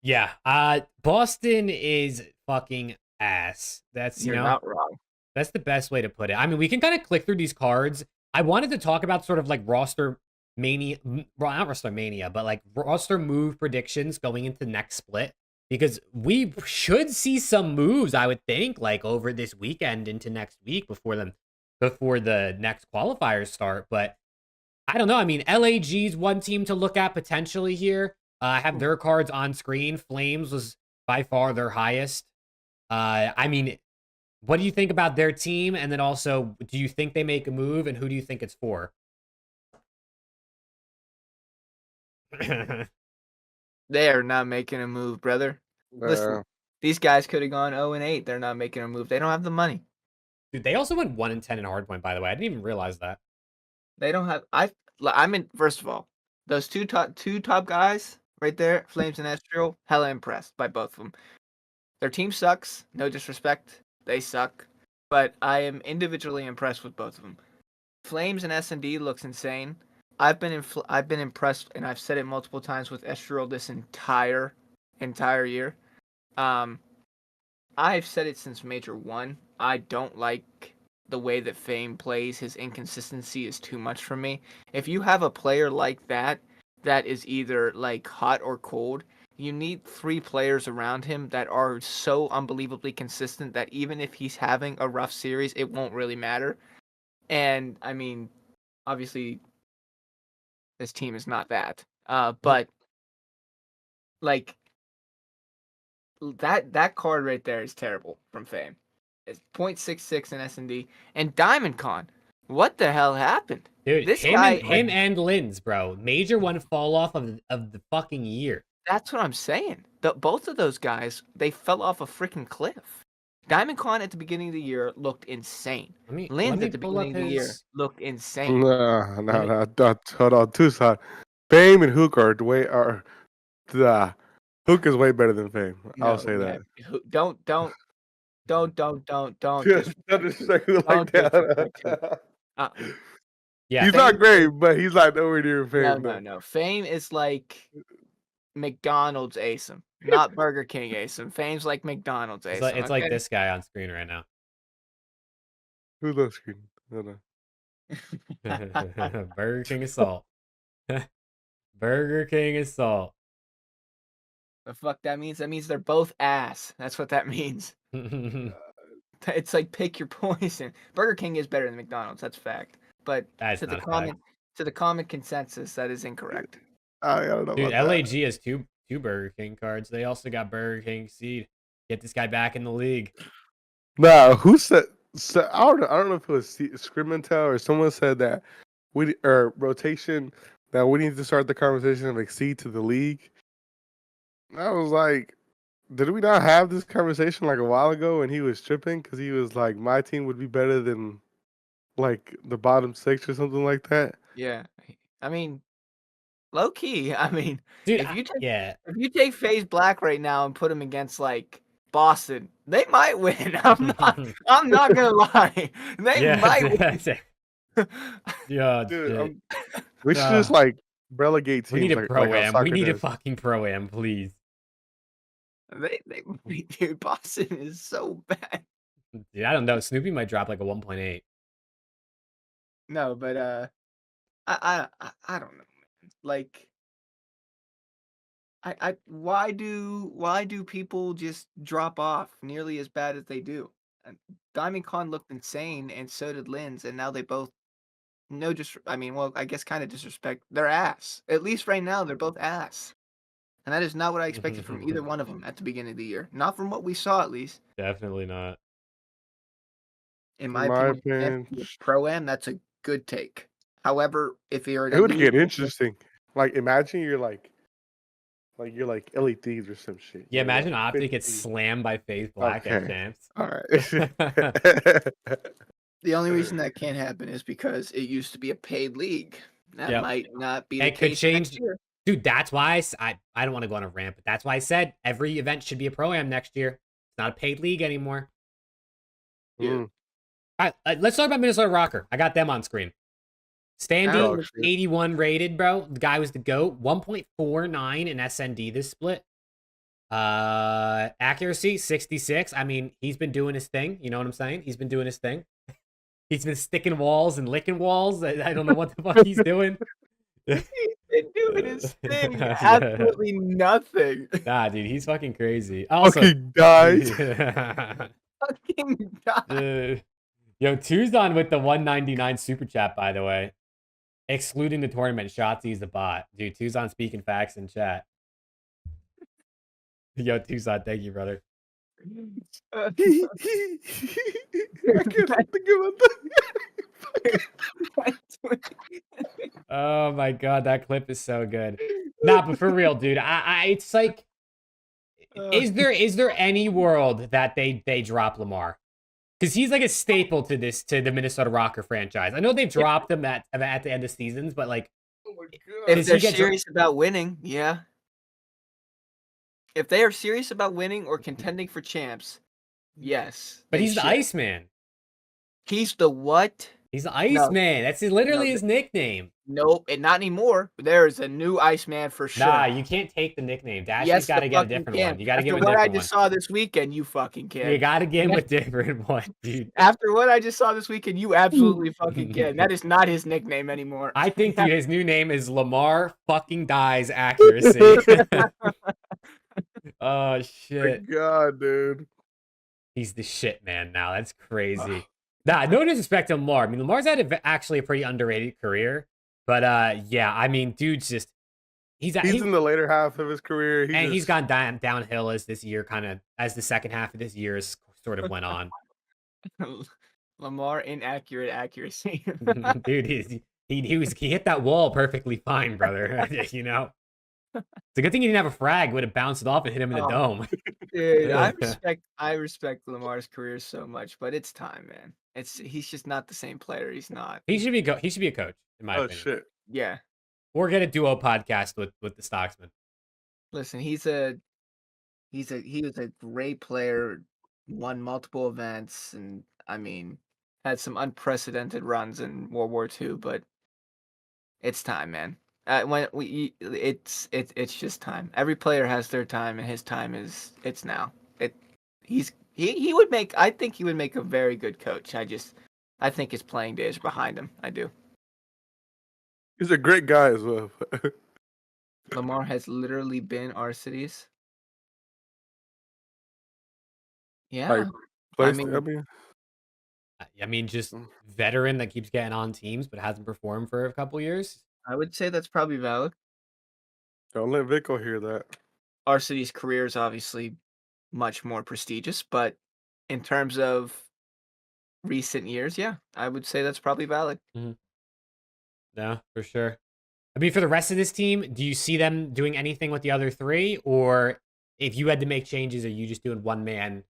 Yeah, Boston is fucking ass. That's, You're not wrong. that's the best way to put it. I mean, we can kind of click through these cards. I wanted to talk about sort of like roster mania, well, not roster mania, but like roster move predictions going into next split, because we should see some moves, I would think, like over this weekend into next week before the next qualifiers start. But I don't know. I mean, LAG's one team to look at potentially here. I have their cards on screen. Flames was by far their highest. I mean, what do you think about their team? And then also, do you think they make a move, and who do you think it's for? They're not making a move, brother. Listen, these guys could have gone 0-8. They're not making a move. They don't have the money. Dude, they also went 1-10 in hardpoint, by the way. I didn't even realize that. They don't have... I'm in... First of all, those two top guys right there, Flames and Estriel, hella impressed by both of them. Their team sucks. No disrespect. They suck. But I am individually impressed with both of them. Flames and S&D looks insane. I've been impressed, and I've said it multiple times with Estriel this entire year. I've said it since Major 1. I don't like the way that Fame plays. His inconsistency is too much for me. If you have a player like that is either like hot or cold, you need 3 players around him that are so unbelievably consistent that even if he's having a rough series, it won't really matter. And I mean, obviously, this team is not that. But like that card right there is terrible from Fame. It's 0.66 in S&D and Diamond Con. What the hell happened? Dude, This him guy, and Linz, bro. Major 1 fall off of the fucking year. That's what I'm saying. Both of those guys, they fell off a freaking cliff. Diamond Con at the beginning of the year looked insane. Linz at the beginning of the year looked insane. No. Hold on. Too hot. Fame and Hook are Hook is way better than Fame. I'll say that. Don't disrespect him like that. Yeah, he's not great, but he's like nowhere near Fame. No. Fame is like McDonald's ASIM, not Burger King ASIM. Fame's like McDonald's ASIM. It's like this guy on screen right now. Who's on screen? No. Burger King Assault. Burger King Assault. The fuck that means? That means they're both ass. That's what that means. It's like pick your poison. Burger King is better than McDonald's. That's fact. But to the common consensus, that is incorrect. I don't know. Dude, LAG has two Burger King cards. They also got Burger King Seed. Get this guy back in the league. Nah, who said? So, I don't know if it was Scrimintel or someone said that rotation that we need to start the conversation of like Seed to the league. I was like, did we not have this conversation like a while ago? And he was tripping because he was like, my team would be better than like the bottom 6 or something like that. Yeah, I mean, low key. I mean, dude, if you take FaZe Black right now and put him against like Boston. They might win. I'm not gonna lie. They Yeah, might win. yeah, Dude, shit. we should just like relegate We need teams a like how pro-am. We soccer need a does. fucking pro-am, please. They dude, Boston is so bad. Dude, I don't know. Snoopy might drop like a 1.8. No, but I don't know, man. Like why do people just drop off nearly as bad as they do? And Diamond Con looked insane, and so did Linz, and now they both no just I mean, well, I guess kind of disrespect. They're ass. At least right now, they're both ass. And that is not what I expected from either one of them at the beginning of the year. Not from what we saw, at least. Definitely not. In In my my opinion, opinion, pro-am, that's a good take. However, if you're it in a would get new interesting. Like, imagine you're like Elite Thieves or some shit. Yeah, You're imagine like OpTic gets 50. slammed by FaZe Black at Okay. champs. All right. the only reason that can't happen is because it used to be a paid league. That Yep. might not be the It could case change. next year. Dude, that's why I don't want to go on a rant, but that's why I said every event should be a pro-am next year. It's not a paid league anymore. Mm. All right, let's talk about Minnesota Rocker. I got them on screen. Standing Dog shit. 81 rated, bro. The guy was the GOAT. 1.49 in SND this split. Accuracy 66. I mean, he's been doing his thing. You know what I'm saying? He's been doing his thing. He's been sticking walls and licking walls. I don't know what the fuck he's doing. He's been doing his thing. Absolutely nothing. Nah, dude, he's fucking crazy. Also, Fucking died. Fucking God. Yo, Tuzon with the 199 super chat, by the way. Excluding the tournament, Shotzzy is the bot. Dude, Tuzon speaking facts in chat. Yo, Tuzon, thank you, brother. I can't think about that. Oh my god, that clip is so good. Nah, but for real, dude, it's like, is there any world that they drop Lamar? Because he's like a staple to the Minnesota Rocker franchise. I know they've dropped him at the end of seasons, but like, Oh my If Does god. he they're get serious about winning, yeah. If they are serious about winning or contending for champs, yes. but they he's the should. Iceman. He's the what? He's the Iceman. That's literally his nickname. Nope, and not anymore. There is a new Iceman for sure. Nah, you can't take the nickname. Dashy's yes, got to the get a fucking different can. one. You got to give After him a what I different just one. saw this weekend, you fucking can. You got to give him a different one, dude. After what I just saw this weekend, you absolutely fucking can. That is not his nickname anymore. I think, dude, his new name is Lamar fucking Dies Accuracy. Oh, shit. God, dude. He's the shit, man, now. That's crazy. Nah, no disrespect to Lamar. I mean, Lamar's had actually a pretty underrated career. But, yeah, I mean, dude's just... He's in the later half of his career. He's gone downhill as this year as the second half of this year has sort of went on. Lamar inaccurate accuracy. Dude, he hit that wall perfectly fine, brother. You know? It's a good thing he didn't have a frag. Would have bounced it off and hit him in the dome. Dude, I respect Lamar's career so much, but it's time, man. He's just not the same player. He's not. He should be a coach, in my opinion. Shit. Yeah. Or get a duo podcast with the Stocksman. Listen, he was a great player, won multiple events, and I mean, had some unprecedented runs in World War II. But it's time, man. It's just time. Every player has their time, and his time it's now. He would make. I think he would make a very good coach. I think his playing days are behind him. I do. He's a great guy as well. Lamar has literally been our cities. Yeah. I mean, just veteran that keeps getting on teams but hasn't performed for a couple years. I would say that's probably valid. Don't let Vico hear that. Our city's career is obviously much more prestigious, but in terms of recent years, yeah, I would say that's probably valid. Mm-hmm. No, for sure. I mean, for the rest of this team, do you see them doing anything with the other three? Or if you had to make changes, are you just doing one-man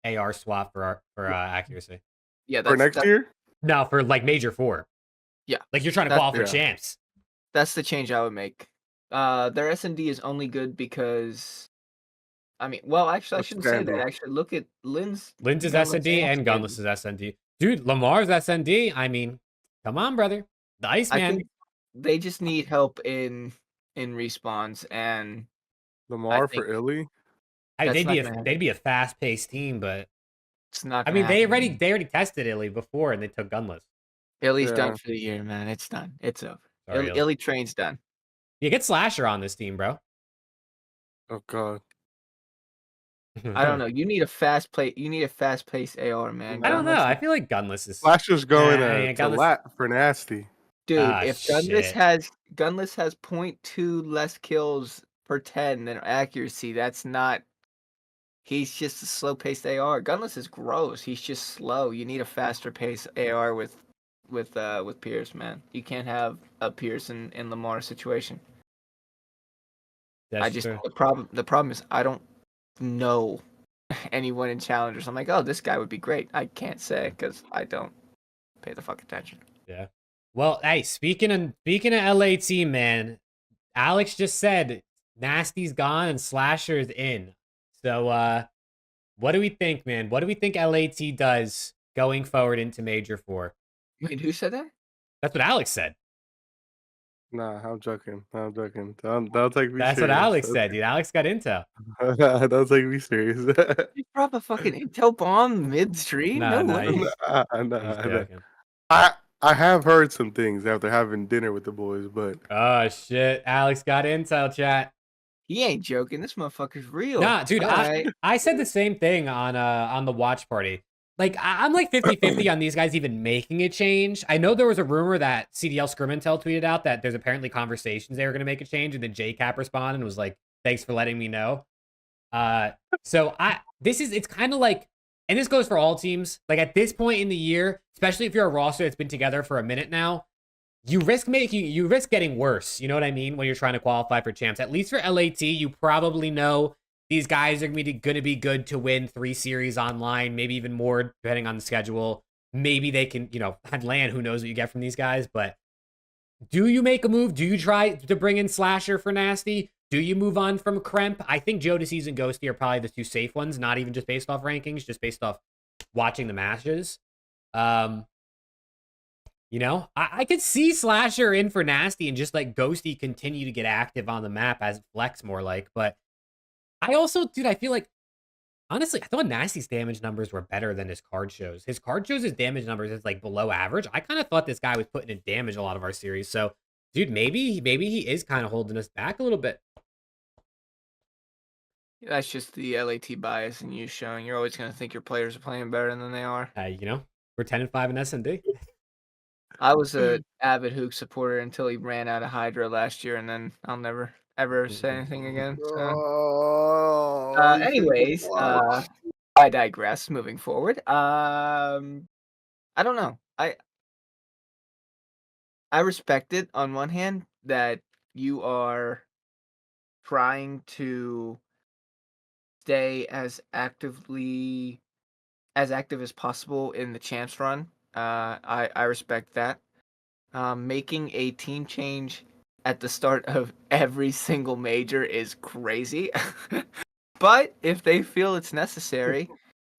AR swap for accuracy? Yeah, for next year? No, for like Major 4. Yeah. Like you're trying to qualify for champs. That's the change I would make. Their S&D is only good because I mean, well, actually, I shouldn't say that. Outstanding. Actually, look at Lynn's Lynn's is Gunless SND and and Gunless is SND. Dude, Lamar's SND. I mean, come on, brother. The I Iceman. think they just need help in respawns, and I Lamar think for Illy. I mean, that's not gonna they'd happen. be a fast paced team, but It's not I gonna mean happen. they already tested Illy before and they took Gunless. Illy's done Yeah. for the year, man. It's done. It's over. Sorry, Illy. Illy train's done. You get Slasher on this team, bro. Oh God. I don't know. You need a fast play. You need a fast paced AR, man. I don't know. Gunless, I feel like Gunless is Flasher's going yeah, to Gunless. lat for nasty. dude. Ah, If shit. Gunless has 0.2 less kills per 10 than accuracy, that's not. He's just a slow paced AR. Gunless is gross. He's just slow. You need a faster pace AR with Pierce, man. You can't have a Pierce in Lamar situation. That's true. The problem is I don't know anyone in challengers. I'm like, oh, this guy would be great. I can't say because I don't pay the fuck attention. Yeah. Well, hey, speaking of LAT, man, Alex just said Nasty's gone and Slasher's in. So what do we think, man? What do we think LAT does going forward into Major 4? Wait, who said that? That's what Alex said. Nah, I'm joking. I'm joking. Don't take me That's serious. what Alex said, dude. Alex got intel. Don't take me serious. You drop a fucking intel bomb midstream? Nah, No nah, way. he's Nah. joking. I have heard some things after having dinner with the boys, but Oh, shit. Alex got intel, chat. He ain't joking. This motherfucker's real. Nah, dude, Alright. I said the same thing on the watch party. Like, I'm like 50-50 on these guys even making a change. I know there was a rumor that CDL Scrimmintel tweeted out that there's apparently conversations they were going to make a change, and then JCap responded and was like, thanks for letting me know. So it's kind of like, and this goes for all teams, like at this point in the year, especially if you're a roster that's been together for a minute now, you risk getting worse. You know what I mean? When you're trying to qualify for champs, at least for LAT, you probably know these guys are going to be good to win 3 series online, maybe even more depending on the schedule. Maybe they can, had land. Who knows what you get from these guys? But do you make a move? Do you try to bring in Slasher for Nasty? Do you move on from Kremp? I think Jodeci's and Ghosty are probably the 2 safe ones, not even just based off rankings, just based off watching the matches. I could see Slasher in for Nasty and just like Ghosty continue to get active on the map as flex more like. But I also, dude, I feel like, honestly, I thought Nasty's damage numbers were better than his card shows. His card shows his damage numbers is like below average. I kind of thought this guy was putting in damage a lot of our series. So, dude, maybe he is kind of holding us back a little bit. That's just the LAT bias and you showing. You're always going to think your players are playing better than they are. We're 10-5 in SND. I was a avid Hook supporter until he ran out of Hydra last year, and then I'll never ever say anything again. So, anyways, I digress. Moving forward, I don't know. I respect it on one hand that you are trying to stay as active as possible in the champs run. I respect that. Making a team change at the start of every single major is crazy. But if they feel it's necessary,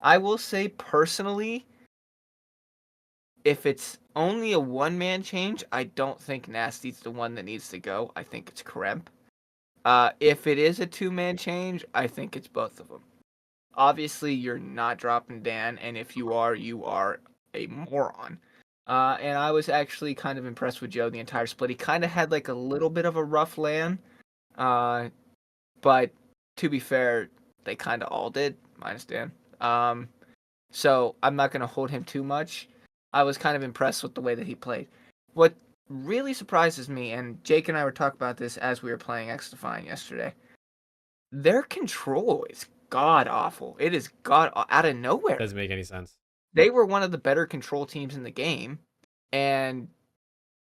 I will say personally, if it's only a one-man change, I don't think Nasty's the one that needs to go. I think it's Kremp. If it is a two-man change, I think it's both of them. Obviously, you're not dropping Dan, and if you are a moron. And I was actually kind of impressed with Joe the entire split. He kind of had like a little bit of a rough land, but to be fair, they kind of all did, minus Dan. So I'm not going to hold him too much. I was kind of impressed with the way that he played. What really surprises me, and Jake and I were talking about this as we were playing X-Define yesterday, their control is god-awful. It is out of nowhere. Doesn't make any sense. They were one of the better control teams in the game, and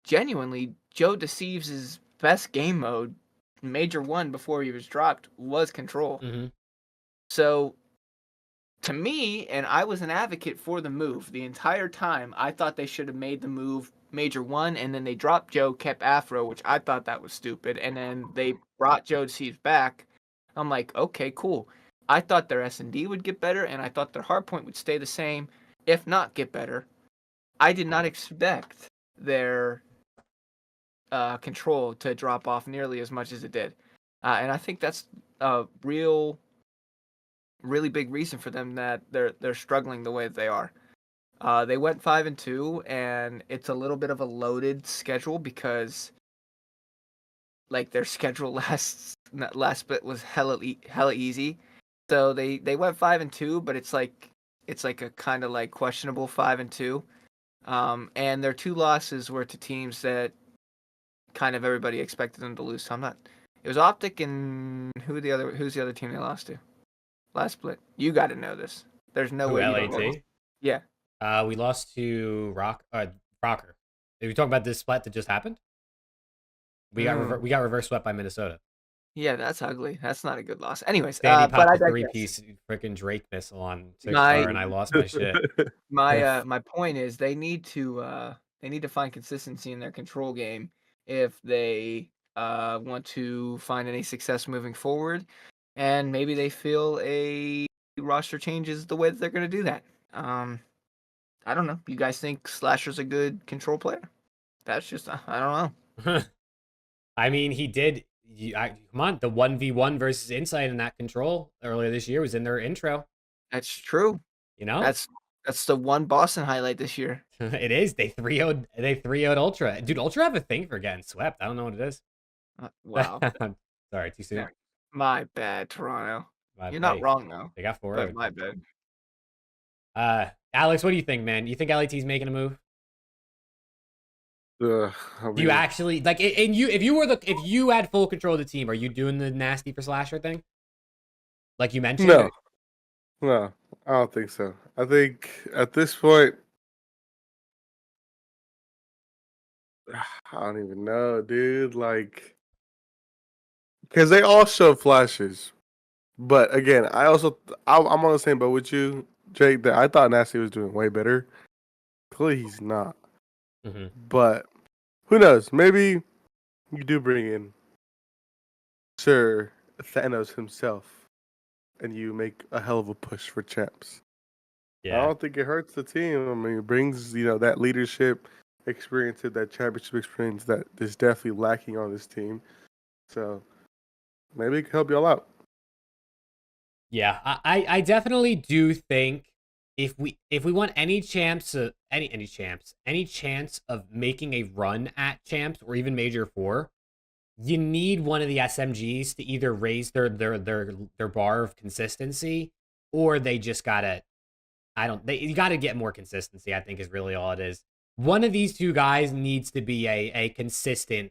genuinely, Joe Deceives' best game mode, Major 1 before he was dropped, was control. Mm-hmm. So, to me, and I was an advocate for the move the entire time, I thought they should have made the move Major 1, and then they dropped Joe, kept Afro, which I thought that was stupid, and then they brought Joe Deceives back. I'm like, okay, cool. I thought their S&D would get better, and I thought their hardpoint would stay the same, if not get better. I did not expect their control to drop off nearly as much as it did. And I think that's a really big reason for them that they're struggling the way that they are. They went 5-2, and it's a little bit of a loaded schedule because like their schedule last bit was hella easy. So they went 5-2, but it's like a kind of like questionable 5-2. And their 2 losses were to teams that kind of everybody expected them to lose. So I'm not. It was OpTic and who's the other team they lost to? Last split. You got to know this. There's no way you don't know this. LAT? Yeah. We lost to Rocker. Are we talking about this split that just happened? We got reverse swept by Minnesota. Yeah, that's ugly. That's not a good loss. Anyways, Sandy but I popped a 3-piece freaking Drake missile on 6-star, and I lost my shit. My point is they need to find consistency in their control game if they want to find any success moving forward, and maybe they feel a roster change is the way that they're going to do that. I don't know. You guys think Slasher's a good control player? That's just I don't know. I mean, he did. Come on, the 1v1 versus Insight in that control earlier this year was in their intro. That's true. You know, that's the one Boston highlight this year. It is. They 3-0'd Ultra. Dude, Ultra have a thing for getting swept. I don't know what it is. Wow. Sorry, too soon. Yeah. My bad, Toronto. You're Hey, not wrong though. They got 4. But my bad. Alex, what do you think, man? You think LAT's making a move? I Do you actually like? And if you had full control of the team, are you doing the nasty for Slasher thing? Like you mentioned? No, I don't think so. I think at this point, I don't even know, dude. Like, because they all show flashes, but again, I'm on the same boat with you, Jake. That I thought Nasty was doing way better. Clearly, he's not. Mm-hmm. But who knows? Maybe you do bring in Sir Thanos himself, and you make a hell of a push for champs. Yeah. I don't think it hurts the team. I mean, it brings that leadership experience, that championship experience that is definitely lacking on this team. So maybe it can help y'all out. Yeah, I definitely do think if we want any chance of any chance of making a run at champs or even Major 4, you need one of the SMGs to either raise their bar of consistency, or they just gotta you gotta get more consistency, I think is really all it is. One of these two guys needs to be a consistent,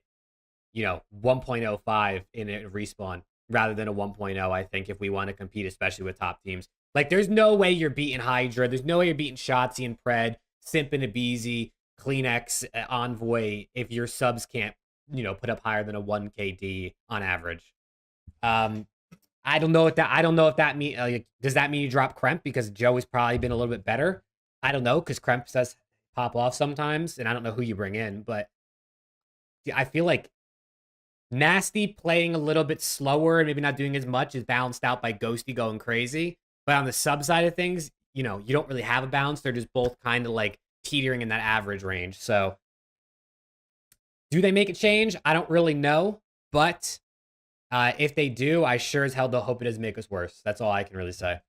1.05 in a respawn rather than a 1.0, I think, if we want to compete, especially with top teams. Like, there's no way you're beating Hydra. There's no way you're beating Shotzzy and Pred, Simp and Abizi, Kleenex, Envoy, if your subs can't, put up higher than a 1 KD on average. I don't know if that means, does that mean you drop Kremp because Joe has probably been a little bit better? I don't know, because Kremp does pop off sometimes, and I don't know who you bring in, but I feel like Nasty playing a little bit slower and maybe not doing as much is balanced out by Ghosty going crazy. But on the sub side of things, you don't really have a balance. They're just both kind of like teetering in that average range. So do they make a change? I don't really know. But if they do, I sure as hell don't hope it doesn't make us worse. That's all I can really say.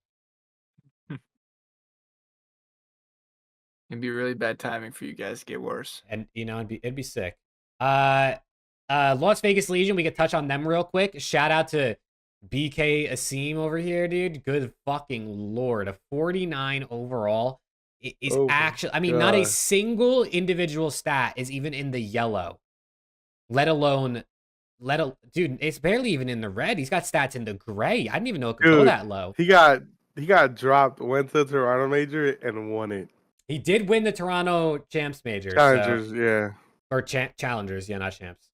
It'd be really bad timing for you guys to get worse. And, it'd be sick. Las Vegas Legion, we could touch on them real quick. Shout out to BK Asim over here, dude. Good fucking lord. A 49 overall is actually, not a single individual stat is even in the yellow. Let alone, dude, it's barely even in the red. He's got stats in the gray. I didn't even know it could go that low. He got dropped, went to the Toronto Major, and won it. He did win the Toronto Champs Major. Challengers, yeah. Or Challengers, yeah, not Champs.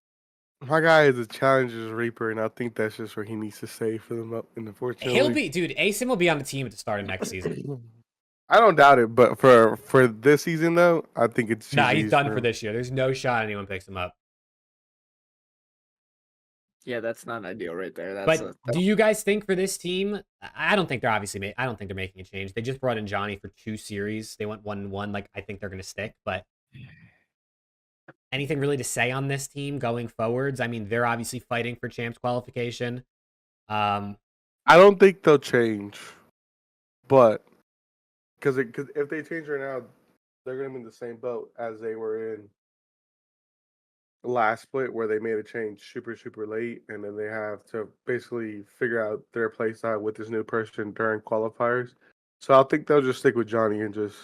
My guy is a Challengers Reaper, and I think that's just where he needs to stay for them up. And unfortunately, he'll be, dude. Asim will be on the team at the start of next season. I don't doubt it, but for this season though, I think it's he's done for this year. There's no shot anyone picks him up. Yeah, that's not ideal right there. But do you guys think for this team? I don't think they're obviously. I don't think they're making a change. They just brought in Johnny for 2 series. They went 1-1. Like I think they're going to stick. But anything really to say on this team going forwards? I mean, they're obviously fighting for champs qualification. I don't think they'll change, but because if they change right now, they're going to be in the same boat as they were in last split, where they made a change super late, and then they have to basically figure out their play style with this new person during qualifiers. So I think they'll just stick with Johnny and just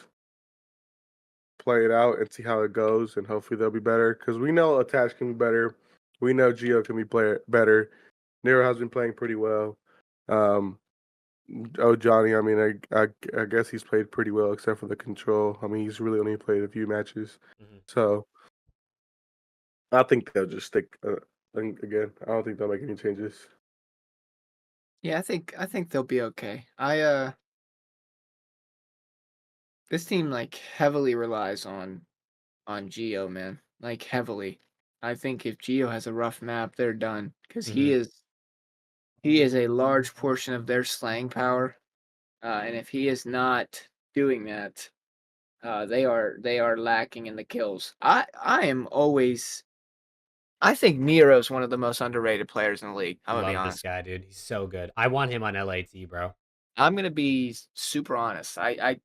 play it out and see how it goes, and hopefully they'll be better. Because we know Attach can be better, we know Geo can be better. Nero has been playing pretty well. Johnny, I mean, I guess he's played pretty well except for the control. I mean, he's really only played a few matches, so I think they'll just stick. Again, I don't think they'll make any changes. Yeah, I think they'll be okay. This team like heavily relies on Geo, man. Like heavily. I think if Geo has a rough map, they're done because he is a large portion of their slang power. And if he is not doing that, they are lacking in the kills. I think Nero's one of the most underrated players in the league. I'm gonna be Love this honest. guy, dude. He's so good. I want him on LAT, bro. I'm gonna be super honest. I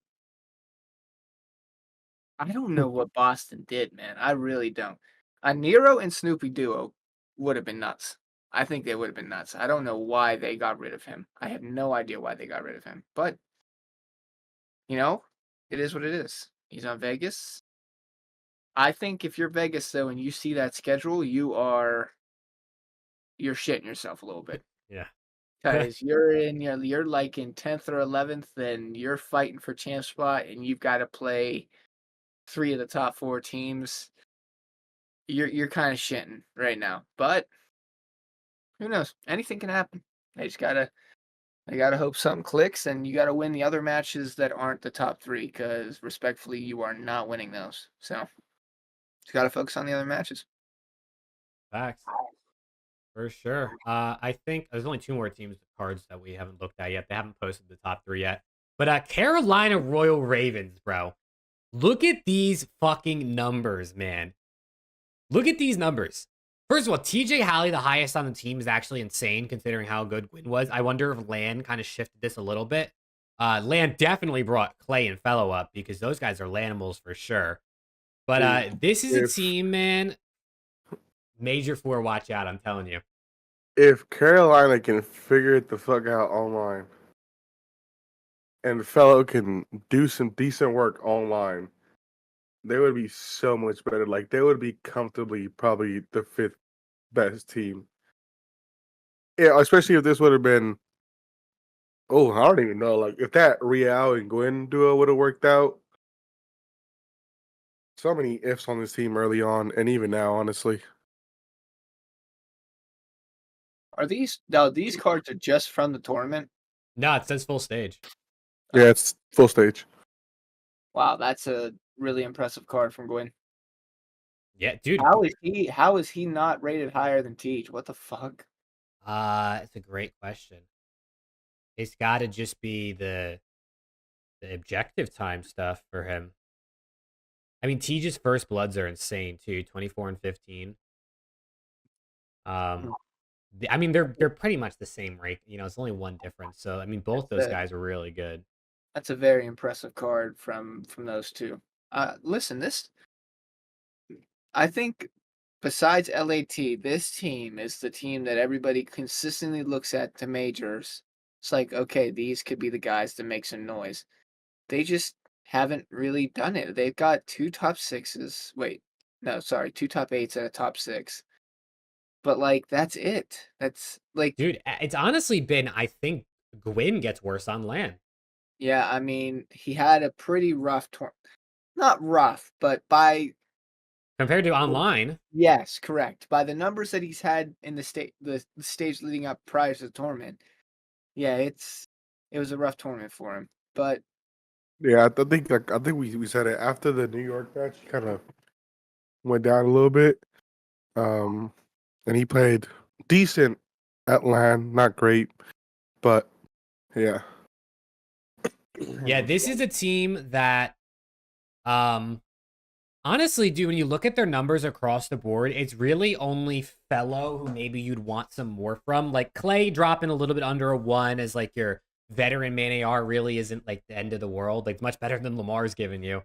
don't know what Boston did, man. I really don't. A Nero and Snoopy duo would have been nuts. I think they would have been nuts. I don't know why they got rid of him. I have no idea why they got rid of him. But you know, it is what it is. He's on Vegas. I think if you're Vegas though and you see that schedule, you're shitting yourself a little bit. Yeah. Because you're like in 10th or 11th, and you're fighting for champ spot, and you've got to play 3 of the top 4 teams. You're kind of shitting right now. But who knows? Anything can happen. They gotta hope something clicks, and you gotta win the other matches that aren't the top 3, because respectfully, you are not winning those. So just gotta focus on the other matches. Facts. For sure. I think there's only 2 more teams with cards that we haven't looked at yet. They haven't posted the top 3 yet. But Carolina Royal Ravens, bro. Look at these fucking numbers, man. Look at these numbers. First of all, TJ Halley, the highest on the team, is actually insane considering how good Gwyn was. I wonder if Lan kind of shifted this a little bit. Lan definitely brought Clay and Fellow up because those guys are Lanimals for sure. But this is a team, man. Major 4, watch out, I'm telling you. If Carolina can figure it the fuck out online, and Fellow can do some decent work online, they would be so much better. Like, they would be comfortably probably the 5th best team. Yeah, especially if this would have been, I don't even know. Like, if that Real and Gwyn duo would have worked out. So many ifs on this team early on, and even now, honestly. Are these cards are just from the tournament? No, it says full stage. Yeah, it's full stage. Wow, that's a really impressive card from Gwyn. Yeah, dude. How is he not rated higher than Teach? What the fuck? It's a great question. It's got to just be the objective time stuff for him. I mean, Teja's first bloods are insane too, 24 and 15. I mean, they're pretty much the same rate. You know, it's only 1 difference. So I mean, both those guys are really good. That's a very impressive card from those 2. Listen, I think besides LAT, this team is the team that everybody consistently looks at to majors. It's like, okay, these could be the guys to make some noise. They just haven't really done it. They've got 2 top 6s. Wait, no, sorry, 2 top 8s and a top 6. But like, that's it. That's like, Dude, it's honestly been, I think Gwyn gets worse on LAN. yeah, I mean, he had a pretty rough not rough, but by Compared to online. yes, correct. By the numbers that he's had in the stage leading up prior to the tournament, yeah, it was a rough tournament for him. But yeah, I think we said it after the New York match. He kind of went down a little bit, and he played decent at LAN, not great, but yeah. Yeah, this is a team that, honestly, dude, when you look at their numbers across the board, it's really only Fellow who maybe you'd want some more from. Like Clay dropping a little bit under a 1 as like your veteran man AR really isn't like the end of the world. Like much better than Lamar's giving you.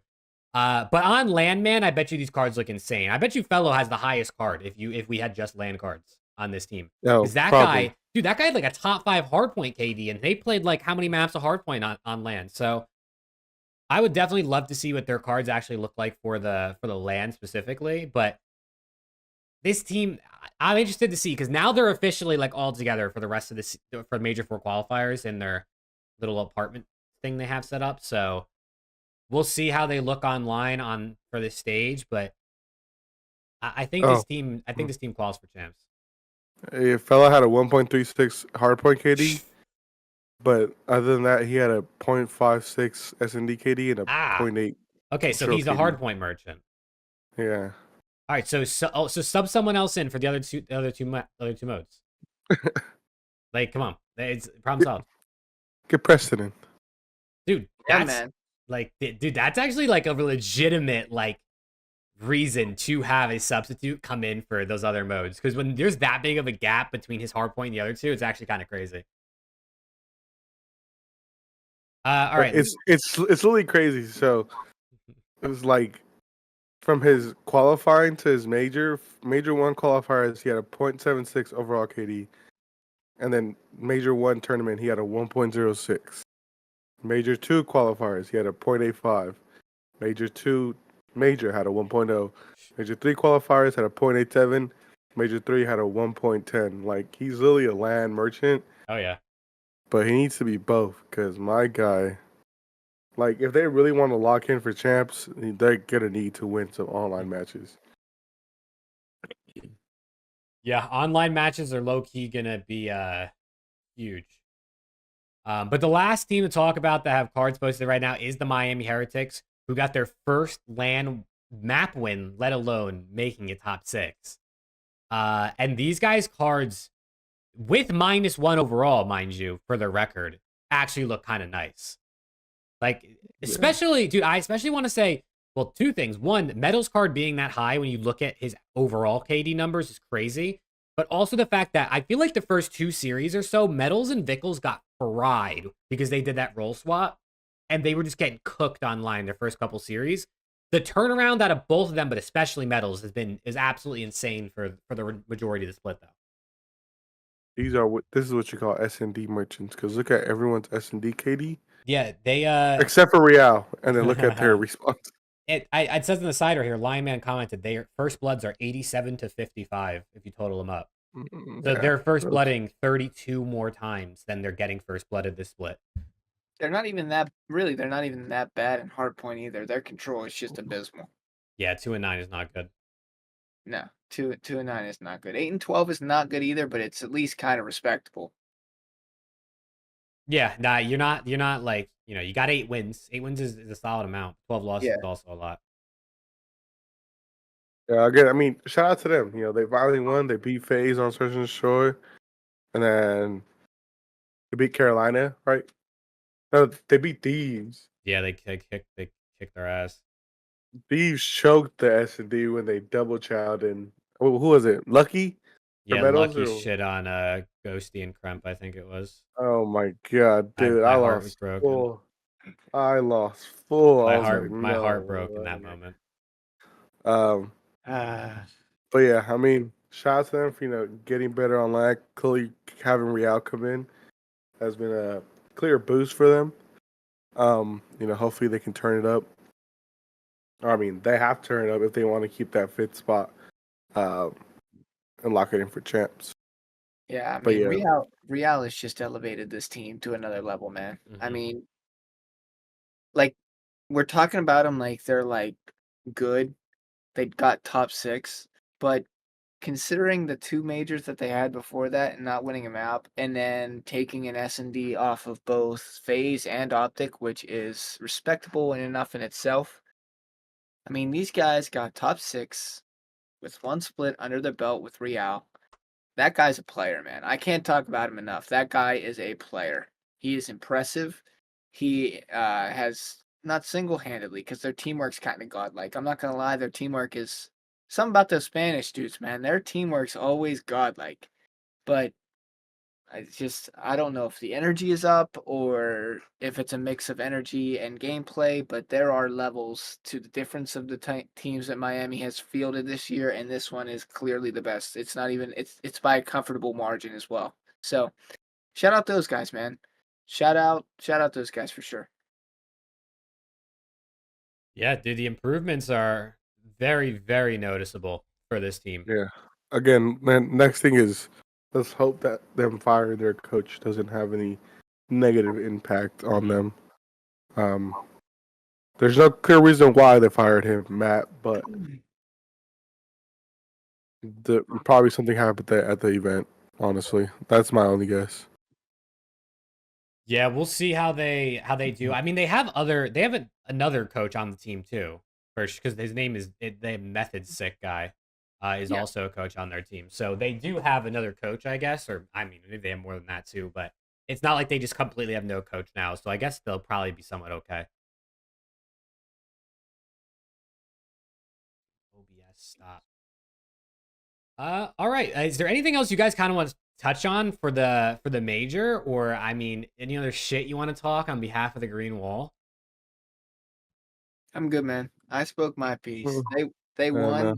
But on Landman, I bet you these cards look insane. I bet you Fellow has the highest card if we had just land cards on this team. No, Because that probably. guy, dude, that guy had like a top 5 hardpoint KD, and they played like how many maps of hardpoint on land. So I would definitely love to see what their cards actually look like for the land specifically. But this team, I'm interested to see because now they're officially like all together for the rest of this for Major 4 qualifiers in their little apartment thing they have set up. So we'll see how they look online for this stage, but I think this team qualifies for champs. A fella had a 1.36 hardpoint KD, but other than that, he had a 0.56 SND KD and a 0.8. Okay, so he's a hardpoint merchant. Yeah. All right, so sub someone else in for the other two modes. Like, come on, it's problem solved. Get Preston in, dude. Yeah, man. Like, dude, that's actually like a legitimate like reason to have a substitute come in for those other modes, because when there's that big of a gap between his hardpoint and the other two, it's actually kind of crazy. All right, it's really crazy. So it was like from his qualifying to his major 1 qualifiers, he had a 0.76 overall KD, and then major 1 tournament he had a 1.06. Major 2 qualifiers he had a 0.85. Major 2 had a 1.0. Major 3 qualifiers had a 0.87. Major 3 had a 1.10. Like, he's really a LAN merchant. Oh yeah. But he needs to be both, because my guy, like, if they really want to lock in for champs, they're gonna need to win some online matches. Yeah, online matches are low-key gonna be huge. But the last team to talk about that have cards posted right now is the Miami Heretics, who got their first LAN map win, let alone making it top 6. And these guys' cards, with -1 overall, mind you, for their record, actually look kind of nice. Like, especially, dude, I especially want to say, well, 2 things. 1, Metal's card being that high when you look at his overall KD numbers is crazy. But also the fact that I feel like the first 2 series or so, Metals and Vickles got fried because they did that role swap. And they were just getting cooked online their first couple series. The turnaround out of both of them, but especially Metals, is absolutely insane for the majority of the split, though. This is what you call S&D merchants, because look at everyone's S&D KD. Yeah, they except for Real, and then look at their response. It says in the side right here, Lion Man commented their first bloods are 87 to 55 if you total them up. So they're first blooding 32 more times than they're getting first blooded this split. They're not even that bad in hardpoint either. Their control is just abysmal. Yeah, 2 and 9 is not good. No, 2 and 9 is not good. 8 and 12 is not good either, but it's at least kind of respectable. Yeah, nah, you're not like, you got 8 wins. 8 wins is a solid amount. 12 losses is also a lot. Yeah, again, I mean, shout out to them. They finally won. They beat FaZe on Search and Destroy, and then they beat Carolina, right? No, they beat Thieves. Yeah, they kicked their ass. Thieves choked the S&D when they double chowed in. Who was it? Lucky? Yeah, Lucky shit on Ghosty and Kremp, I think it was. Oh my god, dude! My heart was broken. I lost full. My heart broke in that moment. But yeah, I mean, shout out to them for getting better online. Clearly, having Real come in has been a clear boost for them. Hopefully they can turn it up. I mean, they have to turn it up if they want to keep that 5th spot and lock it in for champs. Yeah, I mean, Real has just elevated this team to another level, man. Mm-hmm. I mean, like, we're talking about them like they're like good. They got top 6, but considering the 2 majors that they had before that and not winning a map, and then taking an S&D off of both FaZe and OpTic, which is respectable and enough in itself. I mean, these guys got top 6 with 1 split under their belt with Real. that guy's a player, man. I can't talk about him enough. That guy is a player. He is impressive. He has not single-handedly because their teamwork's kind of godlike. I'm not gonna lie, their teamwork is something about those Spanish dudes, man. Their teamwork's always godlike, but I don't know if the energy is up or if it's a mix of energy and gameplay, but there are levels to the difference of the teams that Miami has fielded this year, and this one is clearly the best. It's not even it's by a comfortable margin as well. So shout out those guys, man. Shout out those guys for sure. Yeah, dude, the improvements are very, very noticeable for this team. Yeah. Again, man, next thing is let's hope that them firing their coach doesn't have any negative impact on them. There's no clear reason why they fired him, Matt, but probably something happened at the event. Honestly, that's my only guess. Yeah, we'll see how they do. I mean, they have another coach on the team too, first because his name is the Method Sick guy is also a coach on their team. So they do have another coach, I guess, or I mean, maybe they have more than that too. But it's not like they just completely have no coach now. So I guess they'll probably be somewhat okay. OBS stop. All right. Is there anything else you guys kind of want to touch on for the major, or I mean, any other shit you want to talk on behalf of the Green Wall? I'm good, man. I spoke my piece. Mm. They won, no.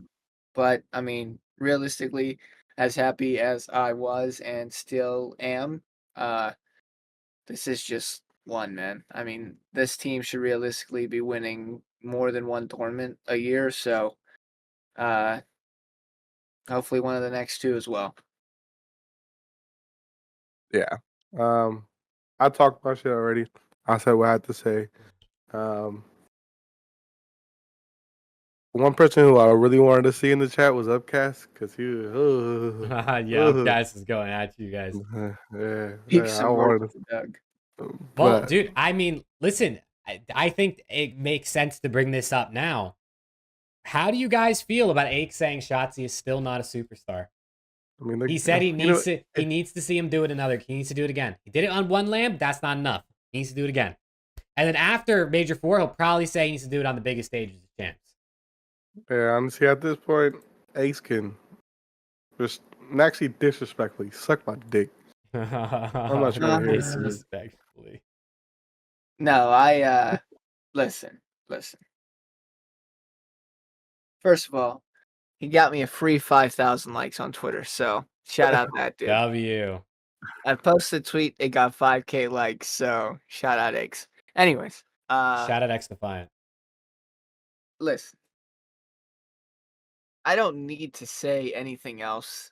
but I mean, realistically, as happy as I was and still am, this is just one, man. I mean, this team should realistically be winning more than one tournament a year, so uh hopefully one of the next two as well. Yeah. I talked my shit already. I said what I had to say. One person who I really wanted to see in the chat was Upcast because he was. Yeah, Upcast is going at you guys. Peace I and wanted to Doug. Well, dude, I mean, listen, I think it makes sense to bring this up now. How do you guys feel about Ake saying Shotzzy is still not a superstar? I mean, He said he needs to see him do it another. He needs to do it again. He did it on one lamb. That's not enough. He needs to do it again. And then after Major 4, he'll probably say he needs to do it on the biggest stage as a chance. Yeah, honestly, at this point, Ace can just actually disrespectfully suck my dick. I'm not trying to hear it. Disrespectfully. No, I listen. First of all, he got me a free 5,000 likes on Twitter, so shout out that dude. W. I posted a tweet, it got 5K likes, so shout out Eggs. Anyways, Shout out X Defiant. listen. I don't need to say anything else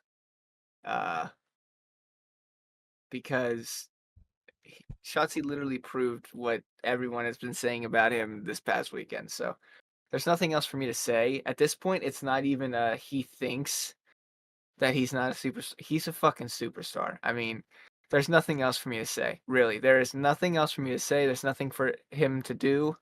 because Shotzzy literally proved what everyone has been saying about him this past weekend. So there's nothing else for me to say. At this point, it's not even he thinks that he's not a superstar. He's a fucking superstar. I mean, there's nothing else for me to say. Really, there is nothing else for me to say. There's nothing for him to do.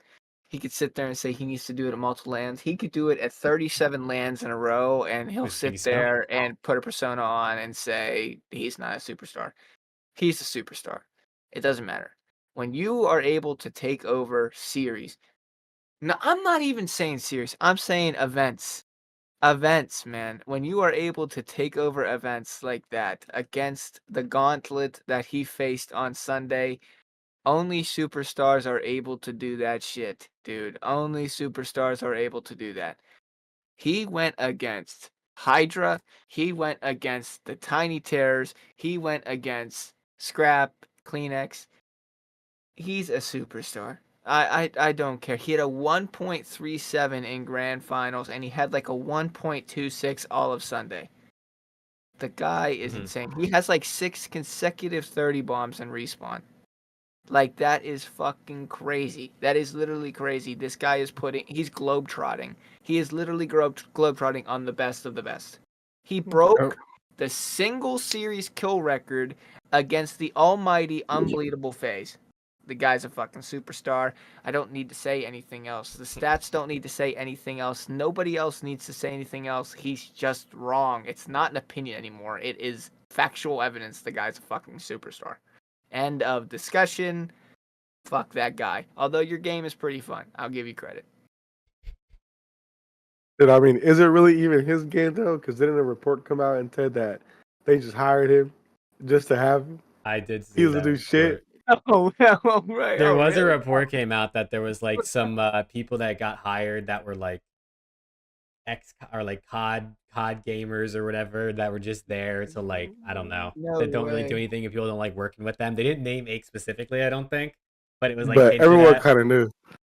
He could sit there and say he needs to do it at multiple lands. He could do it at 37 lands in a row, and he'll sit there and put a persona on and say he's not a superstar. He's a superstar. It doesn't matter. When you are able to take over series, no, I'm not even saying series. I'm saying events. Events, man. When you are able to take over events like that against the gauntlet that he faced on Sunday, only superstars are able to do that shit, dude. Only superstars are able to do that. He went against Hydra. He went against the Tiny Terrors. He went against Scrap, Kleenex. He's a superstar. I don't care. He had a 1.37 in grand finals, and he had like a 1.26 all of Sunday. The guy is insane. He has like 6 consecutive 30 bombs in respawn. Like, that is fucking crazy. That is literally crazy. This guy is he's globetrotting. He is literally globetrotting on the best of the best. He broke the single series kill record against the almighty, unbelievable FAZE. The guy's a fucking superstar. I don't need to say anything else. The stats don't need to say anything else. Nobody else needs to say anything else. He's just wrong. It's not an opinion anymore. It is factual evidence the guy's a fucking superstar. End of discussion. Fuck that guy. Although your game is pretty fun. I'll give you credit. Dude, I mean, is it really even his game though? Because didn't a report come out and said that they just hired him just to have him? I did see He doesn't that do report. shit. Oh, well, right. There Oh, was a really? report came out that there was like some people that got hired that were like COD gamers or whatever that were just there to like, I don't know, No that don't really do way. anything if people don't like working with them. They didn't name Ake specifically, I don't think, but it was like But hinted everyone at. kind of knew.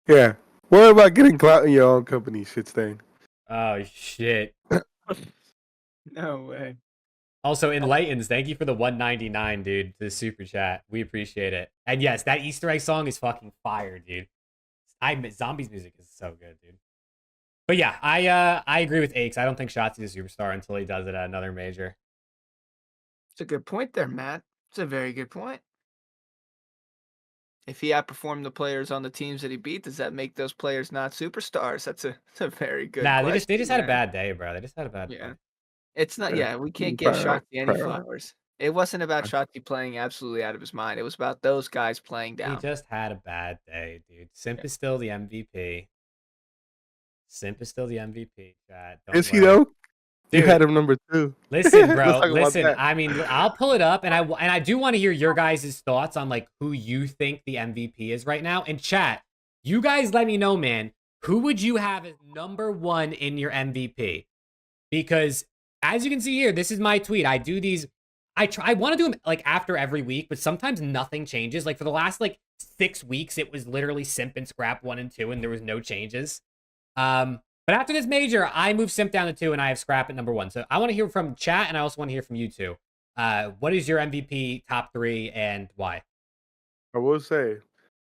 Yeah. What about getting clout in your own company, shit stain? Oh shit. No way. Also, Enlightens, thank you for the 199, dude, to the super chat. We appreciate it. And yes, that Easter egg song is fucking fire, dude. Zombies music is so good, dude. But yeah, I agree with Aches. I don't think Shotzzy's a superstar until he does it at another major. It's a good point there, Matt. It's a very good point. If he outperformed the players on the teams that he beat, does that make those players not superstars? That's a very good Nah, question. they just had a man. bad day, bro. They just had a bad Yeah. day. It's not. Yeah. Yeah, we can't give Fair, Shotzzy any fair. flowers. It wasn't about Shotzzy playing absolutely out of his mind. It was about those guys playing He down. just had a bad day, dude. Simp is still the MVP. Simp is still the MVP, chat. Don't Is he worry. though? Dude, You had him number 2. Listen, Let's bro. talk about Listen, that. I mean, I'll pull it up, and I do want to hear your guys' thoughts on like who you think the MVP is right now. And chat, you guys let me know, man. Who would you have as number 1 in your MVP? Because as you can see here, this is my tweet. I do these. I want to do them like after every week, but sometimes nothing changes. Like for the last like 6 weeks, it was literally Simp and Scrap 1 and 2, and there was no changes. But after this major, I move Simp down to 2, and I have Scrap at number 1. So I want to hear from chat, and I also want to hear from you two. What is your MVP top 3 and why? I will say,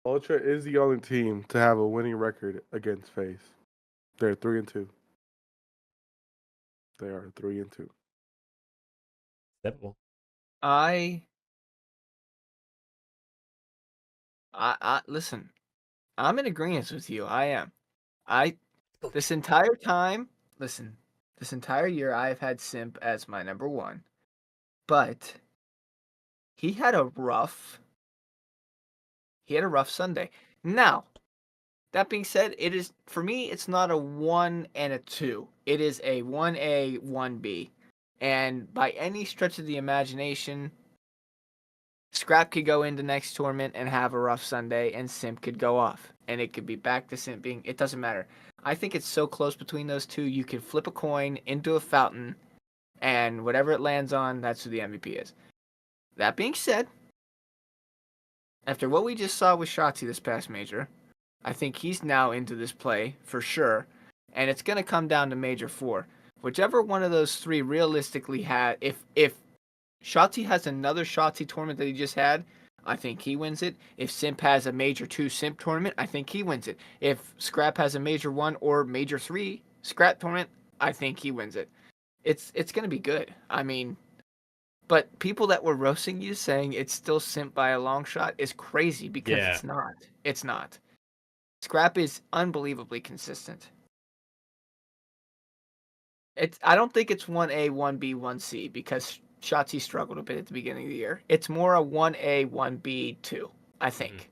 Ultra is the only team to have a winning record against FaZe. They're 3-2. They are 3-2. Simple. I listen. I'm in agreement with you. I am. This entire time, listen. This entire year, I've had Simp as my number 1, but he had a rough Sunday. Now, that being said, it is for me. It's not a 1 and a 2. It is a 1A, 1B, and by any stretch of the imagination, Scrap could go into next tournament and have a rough Sunday, and Simp could go off, and it could be back to Simp being. It doesn't matter. I think it's so close between those two. You could flip a coin into a fountain, and whatever it lands on, that's who the MVP is. That being said, after what we just saw with Shotzzy this past major, I think he's now into this play for sure, and it's going to come down to Major 4. Whichever one of those 3 realistically had, if Shotzzy has another Shotzzy tournament that he just had, I think he wins it. If Simp has a Major 2 Simp tournament, I think he wins it. If Scrap has a Major 1 or Major 3 Scrap tournament, I think he wins it. It's going to be good. I mean, but people that were roasting you saying it's still Simp by a long shot is crazy because it's not. It's not. Scrap is unbelievably consistent. I don't think it's 1A, 1B, 1C because Shotzzy struggled a bit at the beginning of the year. It's more a 1A, 1B, 2, I think. Mm-hmm.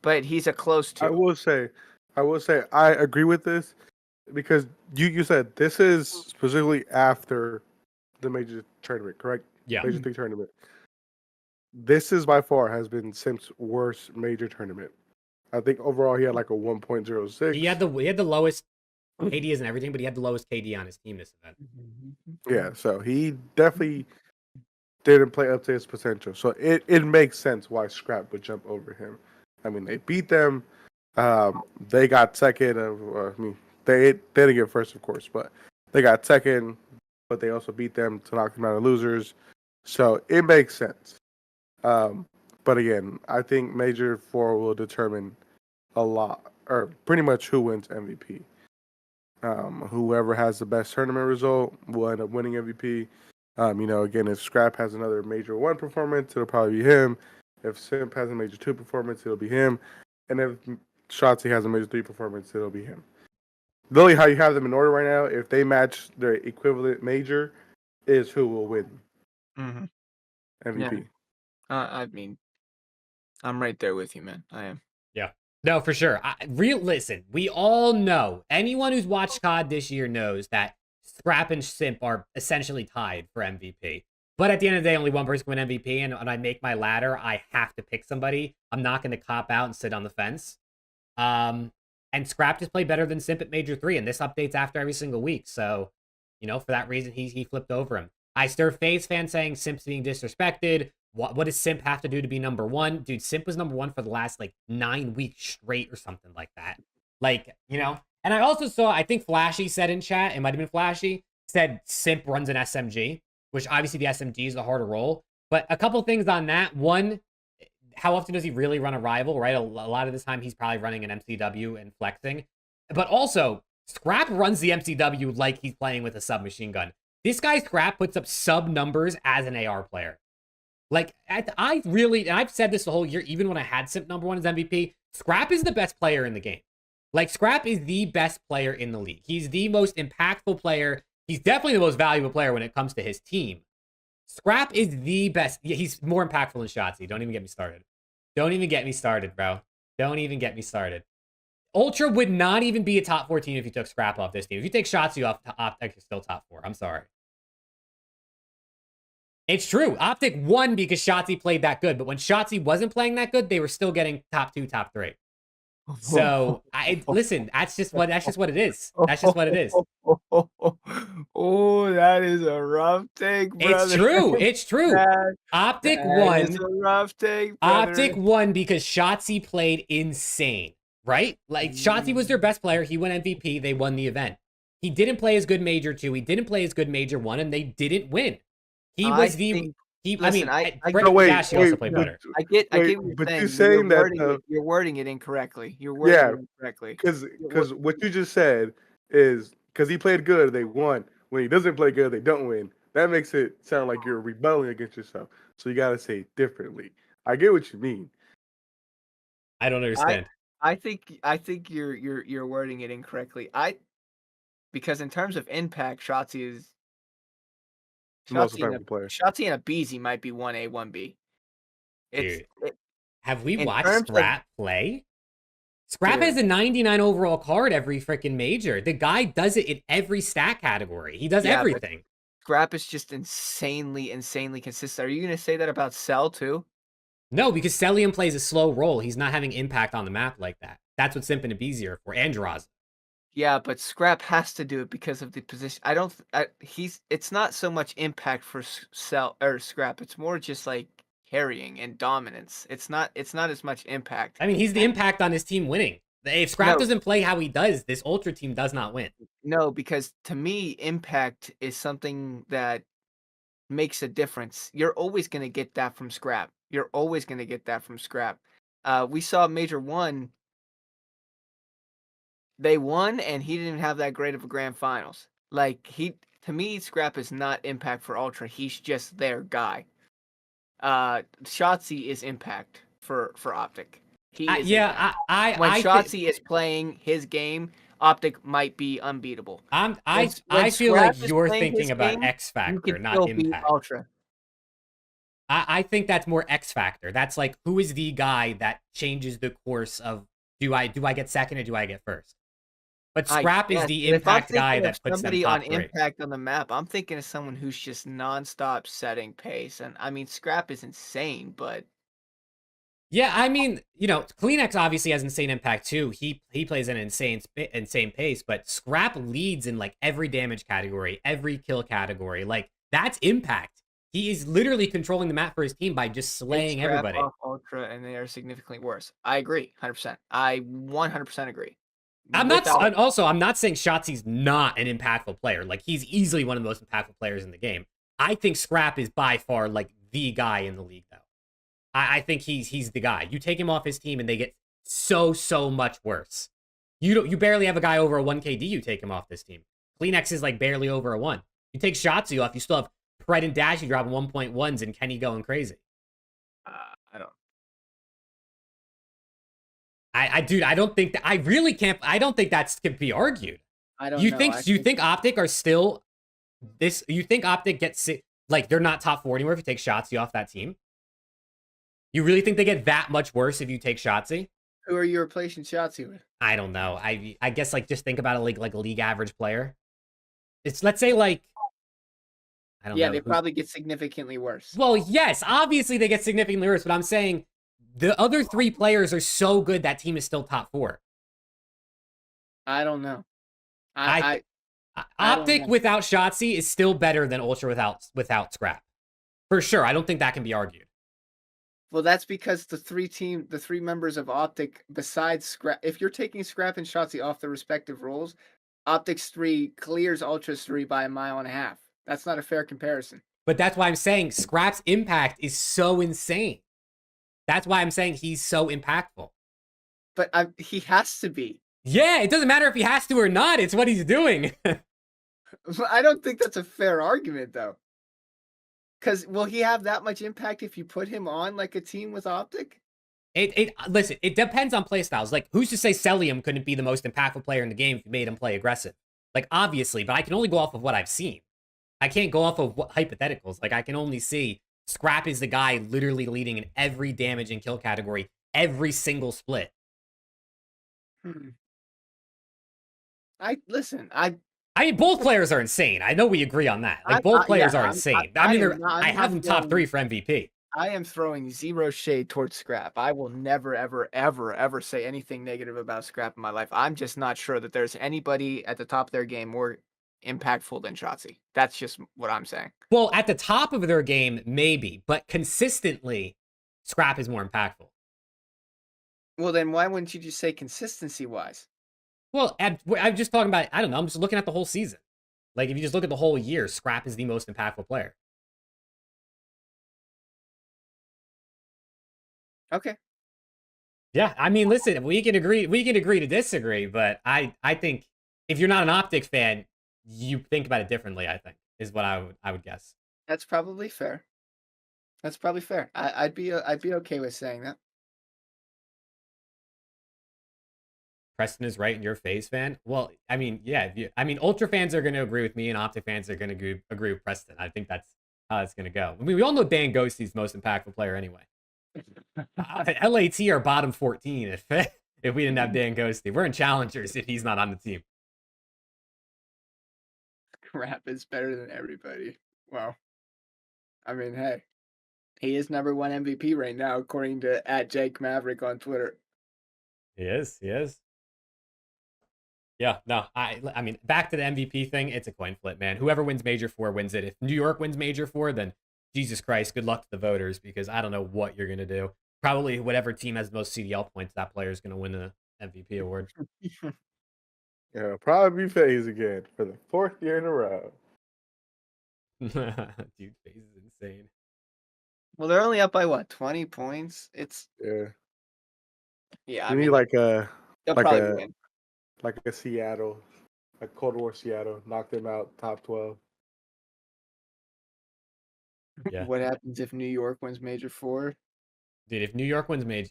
But he's a close 2. I will say I agree with this because you said this is specifically after the major tournament, correct? Yeah. Major 3 tournament. This is by far has been Simp's worst major tournament. I think overall he had like a 1.06. He had the lowest KDs and everything, but he had the lowest KD on his team this event. Yeah, so he definitely didn't play up to his potential. So it makes sense why Scrap would jump over him. I mean, they beat them. They got second. They didn't get first, of course, but they got second. But they also beat them to knock them out of losers. So it makes sense. But again, I think Major 4 will determine a lot, or pretty much who wins MVP. Whoever has the best tournament result will end up winning MVP. Again, if Scrap has another Major 1 performance, it'll probably be him. If Simp has a major 2 performance, it'll be him. And if Shotzzy has a major 3 performance, it'll be him. Really, how you have them in order right now, if they match their equivalent major, is who will win Mm-hmm. MVP. I mean, I'm right there with you, man. I am. Yeah. No, for sure. Listen, we all know, anyone who's watched COD this year knows that Scrap and Simp are essentially tied for MVP. But at the end of the day, only one person can win MVP, and when I make my ladder, I have to pick somebody. I'm not going to cop out and sit on the fence. And Scrap just played better than Simp at Major 3, and this updates after every single week. So, you know, for that reason, he flipped over him. I stir FaZe fan saying Simp's being disrespected. What does Simp have to do to be number one? Dude, Simp was number one for the last, like, 9 weeks straight or something like that. Like, you know? And I also saw, I think Flashy said in chat, it might have been Flashy, said Simp runs an SMG, which obviously the SMG is the harder role. But a couple things on that. One, how often does he really run a rival, right? A lot of the time he's probably running an MCW and flexing. But also, Scrap runs the MCW like he's playing with a submachine gun. This guy, Scrap, puts up sub numbers as an AR player. Like, I really, and I've said this the whole year, even when I had Simp number one as MVP, Scrap is the best player in the game. Like, Scrap is the best player in the league. He's the most impactful player. He's definitely the most valuable player when it comes to his team. Scrap is the best. Yeah, he's more impactful than Shotzzy. Don't even get me started. Don't even get me started, bro. Don't even get me started. Ultra would not even be a top 4 team if you took Scrap off this team. If you take Shotzzy off, OpTic is still top 4. I'm sorry. It's true. OpTic won because Shotzzy played that good. But when Shotzzy wasn't playing that good, they were still getting top 2, top 3. So listen, that's just what it is. That's just what it is. Oh, that is a rough take, brother. It's true. It's true. OpTic won. It's a rough take, brother. OpTic won because Shotzzy played insane, right? Like, Shotzzy was their best player. He won MVP. They won the event. He didn't play as good Major 2. He didn't play as good Major 1, and they didn't win. He was the... Listen, I also played better. I get what you're saying. You're wording it incorrectly. You're wording it incorrectly. Because what you just said is because he played good, they won. When he doesn't play good, they don't win. That makes it sound like you're rebelling against yourself. So you got to say it differently. I get what you mean. I don't understand. I think you're wording it incorrectly. Because in terms of impact, Shotzzy is. Shotzzy and a Beezy might be 1A, 1B. Have we watched Scrap play? Scrap has a 99 overall card every freaking major. The guy does it in every stat category. He does everything. Scrap is just insanely consistent. Are you going to say that about Cell too? No, because Cellium plays a slow role. He's not having impact on the map like that. That's what Simp and Abeezy are for, and Draza. Yeah, but Scrap has to do it because of the position. It's not so much impact for Cell or Scrap. It's more just like carrying and dominance. It's not as much impact. I mean, he's the impact on his team winning. If Scrap doesn't play how he does, this Ultra team does not win. No, because to me, impact is something that makes a difference. You're always going to get that from Scrap. We saw Major 1. They won, and he didn't have that great of a grand finals. Like, to me, Scrap is not impact for Ultra. He's just their guy. Shotzzy is impact for OpTic. When Shotzzy is playing his game, OpTic might be unbeatable. I feel like you're thinking about X Factor, not impact. Ultra. I think that's more X Factor. That's like, who is the guy that changes the course of, do I get second or do I get first? But Scrap is the impact guy that puts them top 3. On impact on the map, I'm thinking of someone who's just nonstop setting pace. And I mean, Scrap is insane, but yeah, I mean, you know, Kleenex obviously has insane impact too. He plays an insane pace, but Scrap leads in like every damage category, every kill category. Like, that's impact. He is literally controlling the map for his team by just slaying everybody. Off Ultra, and they are significantly worse. I agree, 100%. I 100% agree. I'm not saying Shotzi's not an impactful player. Like, he's easily one of the most impactful players in the game. I think Scrap is by far like the guy in the league, though. I think he's the guy. You take him off his team, and they get so much worse. You barely have a guy over a 1KD. You take him off this team. Kleenex is like barely over a 1. You take Shotzzy off, you still have Pred and Dashy dropping 1.1s and Kenny going crazy. Dude, I don't think that. I really can't. I don't think that's can be argued. I don't You know. think? You think OpTic are still this? You think OpTic gets like they're not top 4 anymore if you take Shotzzy off that team? You really think they get that much worse if you take Shotzzy? Who are you replacing Shotzzy with? I don't know. I guess like just think about it like a league average player. It's let's say like I don't know. Yeah, they probably get significantly worse. Well, yes, obviously they get significantly worse, but I'm saying the other 3 players are so good that team is still top 4. I don't know. OpTic without Shotzzy is still better than Ultra without Scrap. For sure. I don't think that can be argued. Well, that's because the 3 members of OpTic besides Scrap, if you're taking Scrap and Shotzzy off their respective roles, OpTic's 3 clears Ultra's 3 by 1.5 miles. That's not a fair comparison. But that's why I'm saying Scrap's impact is so insane. That's why I'm saying he's so impactful. But he has to be. Yeah, it doesn't matter if he has to or not. It's what he's doing. I don't think that's a fair argument, though. Because will he have that much impact if you put him on like a team with OpTic? Listen, it depends on playstyles. Like, who's to say Celium couldn't be the most impactful player in the game if you made him play aggressive? Like, obviously, but I can only go off of what I've seen. I can't go off of hypotheticals. Like, I can only see Scrap is the guy literally leading in every damage and kill category, every single split. I mean, both players are insane. I know we agree on that. Like, both players are insane. I have them top 3 for MVP. I am throwing zero shade towards Scrap. I will never, ever, ever, ever say anything negative about Scrap in my life. I'm just not sure that there's anybody at the top of their game more impactful than Shotzzy. That's just what I'm saying. Well, at the top of their game, maybe, but consistently, Scrap is more impactful. Well, then why wouldn't you just say consistency-wise? Well, I'm just talking about, I don't know, I'm just looking at the whole season. Like, if you just look at the whole year, Scrap is the most impactful player. Okay. Yeah, I mean, listen, we can agree to disagree, but I think if you're not an OpTic fan, you think about it differently, I think, is what I would guess. That's probably fair. That's probably fair. I'd be okay with saying that. Preston is right, and you're a FaZe fan. Well, I mean, yeah. Ultra fans are going to agree with me, and OpTic fans are going to agree with Preston. I think that's how it's going to go. I mean, we all know Dan Ghosty's the most impactful player anyway. LAT are bottom 14 if we didn't have Dan Ghosty. We're in challengers if he's not on the team. Crap is better than everybody. Well, I mean, hey, he is #1 MVP right now, according to @JakeMaverick on Twitter. He is. Yeah, no, I mean, back to the MVP thing, it's a coin flip, man. Whoever wins Major 4 wins it. If New York wins Major 4, then Jesus Christ, good luck to the voters, because I don't know what you're going to do. Probably whatever team has the most CDL points, that player is going to win the MVP award. Yeah, probably be FaZe again for the 4th year in a row. Dude, FaZe is insane. Well, they're only up by what, 20 points? Yeah. Yeah, You need like a Seattle, like Cold War Seattle, knock them out top 12. Yeah. What happens if New York wins Major 4? Dude, if New York wins Major,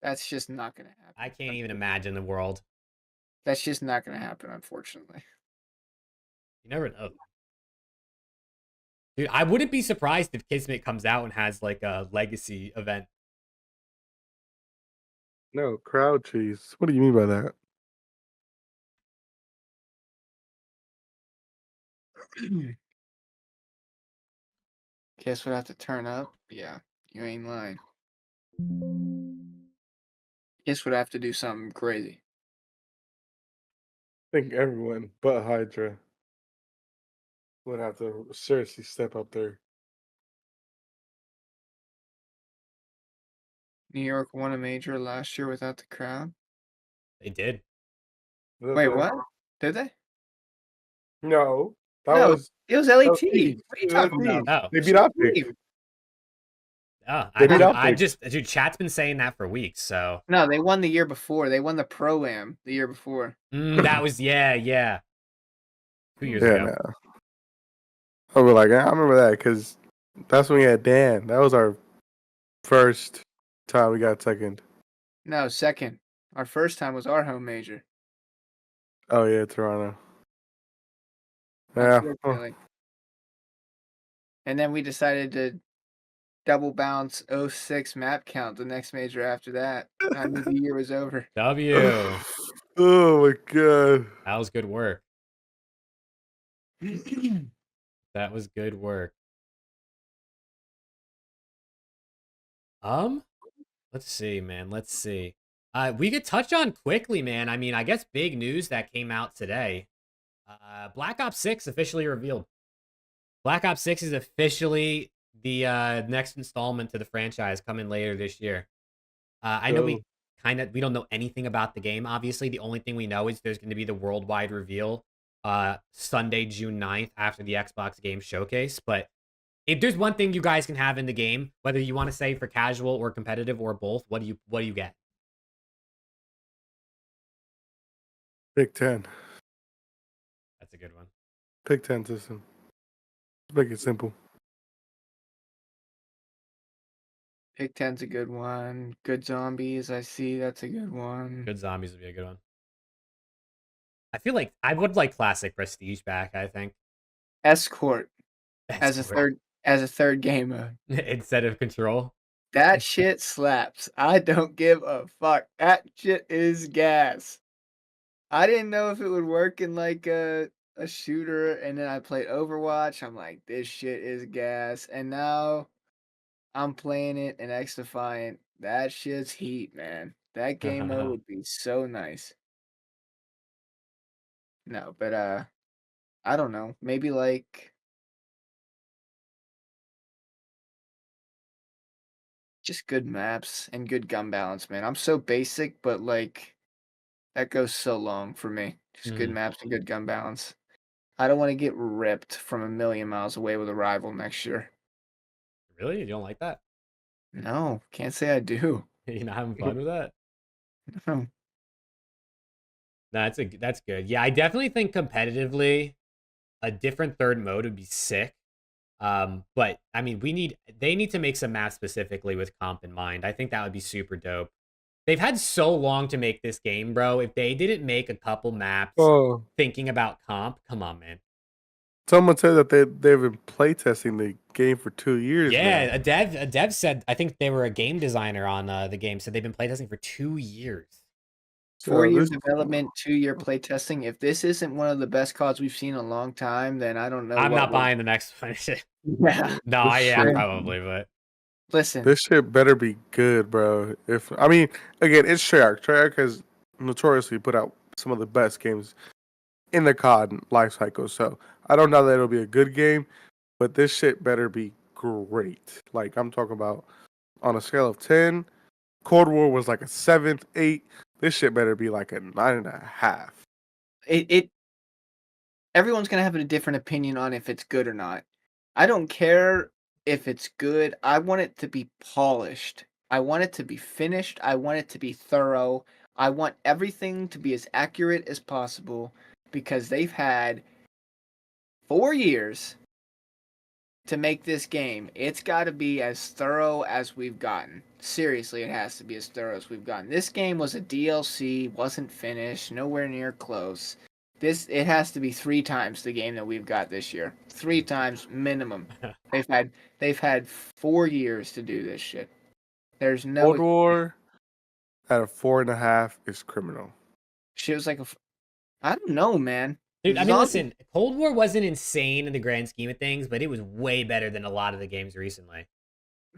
that's just not going to happen. I can't even imagine the world. That's just not going to happen, unfortunately. You never know. Dude, I wouldn't be surprised if Kismet comes out and has like a legacy event. No, crowd cheese. What do you mean by that? Guess what I have to turn up? Yeah, you ain't lying. Guess what I have to do something crazy. I think everyone but Hydra would have to seriously step up there. New York won a major last year without the crowd. They did. Wait, what? Did they? No, it was LAT. What are you talking about? Oh, they beat OpTic. Dude, chat's been saying that for weeks, so. No, they won the year before. They won the Pro-Am the year before. That was, yeah. 2 years ago. I was like, I remember that because that's when we had Dan. That was our first time we got second. No, second. Our first time was our home major, Oh yeah, Toronto. Yeah. unfortunately. And then we decided to double bounce 06 map count the next major after that. I knew the year was over. W. Oh my god. That was good work. That was good work. Let's see, man. Let's see. We could touch on quickly, man. I mean, I guess big news that came out today. Black Ops 6 officially revealed. Black Ops 6 is officially the next installment to the franchise coming later this year. I know we don't know anything about the game, obviously. The only thing we know is there's going to be the worldwide reveal Sunday, June 9th after the Xbox Game Showcase. But if there's one thing you guys can have in the game, whether you want to say for casual or competitive or both, what do you get? Pick 10. That's a good one. Pick 10 system. Let's make it simple. Pick 10's a good one. Good zombies, I see. That's a good one. Good zombies would be a good one. I feel like I would like classic prestige back, I think. Escort as a third game mode. Instead of control. That shit slaps. I don't give a fuck. That shit is gas. I didn't know if it would work in like a shooter, and then I played Overwatch. I'm like, this shit is gas. And now I'm playing it in X Defiant. That shit's heat, man. That game mode would be so nice. No, but I don't know. Maybe like just good maps and good gun balance, man. I'm so basic, but like that goes so long for me. Just good maps and good gun balance. I don't want to get ripped from a million miles away with a rival next year. Really? You don't like that? No, can't say I do. You're not having fun with that? No. No, that's good. Yeah, I definitely think competitively, a different third mode would be sick. But I mean, they need to make some maps specifically with comp in mind. I think that would be super dope. They've had so long to make this game, bro. If they didn't make a couple maps thinking about comp, come on, man. Someone said that they've been playtesting the game for 2 years. Yeah, now. a dev said, I think they were a game designer on the game, said they've been playtesting for 2 years. 4-year development, 2-year playtesting. If this isn't one of the best CODs we've seen in a long time, then I don't know. I'm not buying the next one. Yeah. No, I am probably, but listen, this shit better be good, bro. I mean, again, it's Treyarch. Treyarch has notoriously put out some of the best games in the COD life cycle. So I don't know that it'll be a good game, but this shit better be great. Like I'm talking about on a scale of 10, Cold War was like a 7th, 8. This shit better be like a 9.5. Everyone's gonna have a different opinion on if it's good or not. I don't care if it's good. I want it to be polished. I want it to be finished. I want it to be thorough. I want everything to be as accurate as possible because they've had 4 years to make this game. It's got to be as thorough as we've gotten. Seriously, it has to be as thorough as we've gotten. This game was a DLC, wasn't finished, nowhere near close. It has to be 3 times the game that we've got this year. 3 times minimum. They've had 4 years to do this shit. There's no Cold War at a 4.5 is criminal. Shit was like I don't know, man. Dude, I mean, listen, Cold War wasn't insane in the grand scheme of things, but it was way better than a lot of the games recently.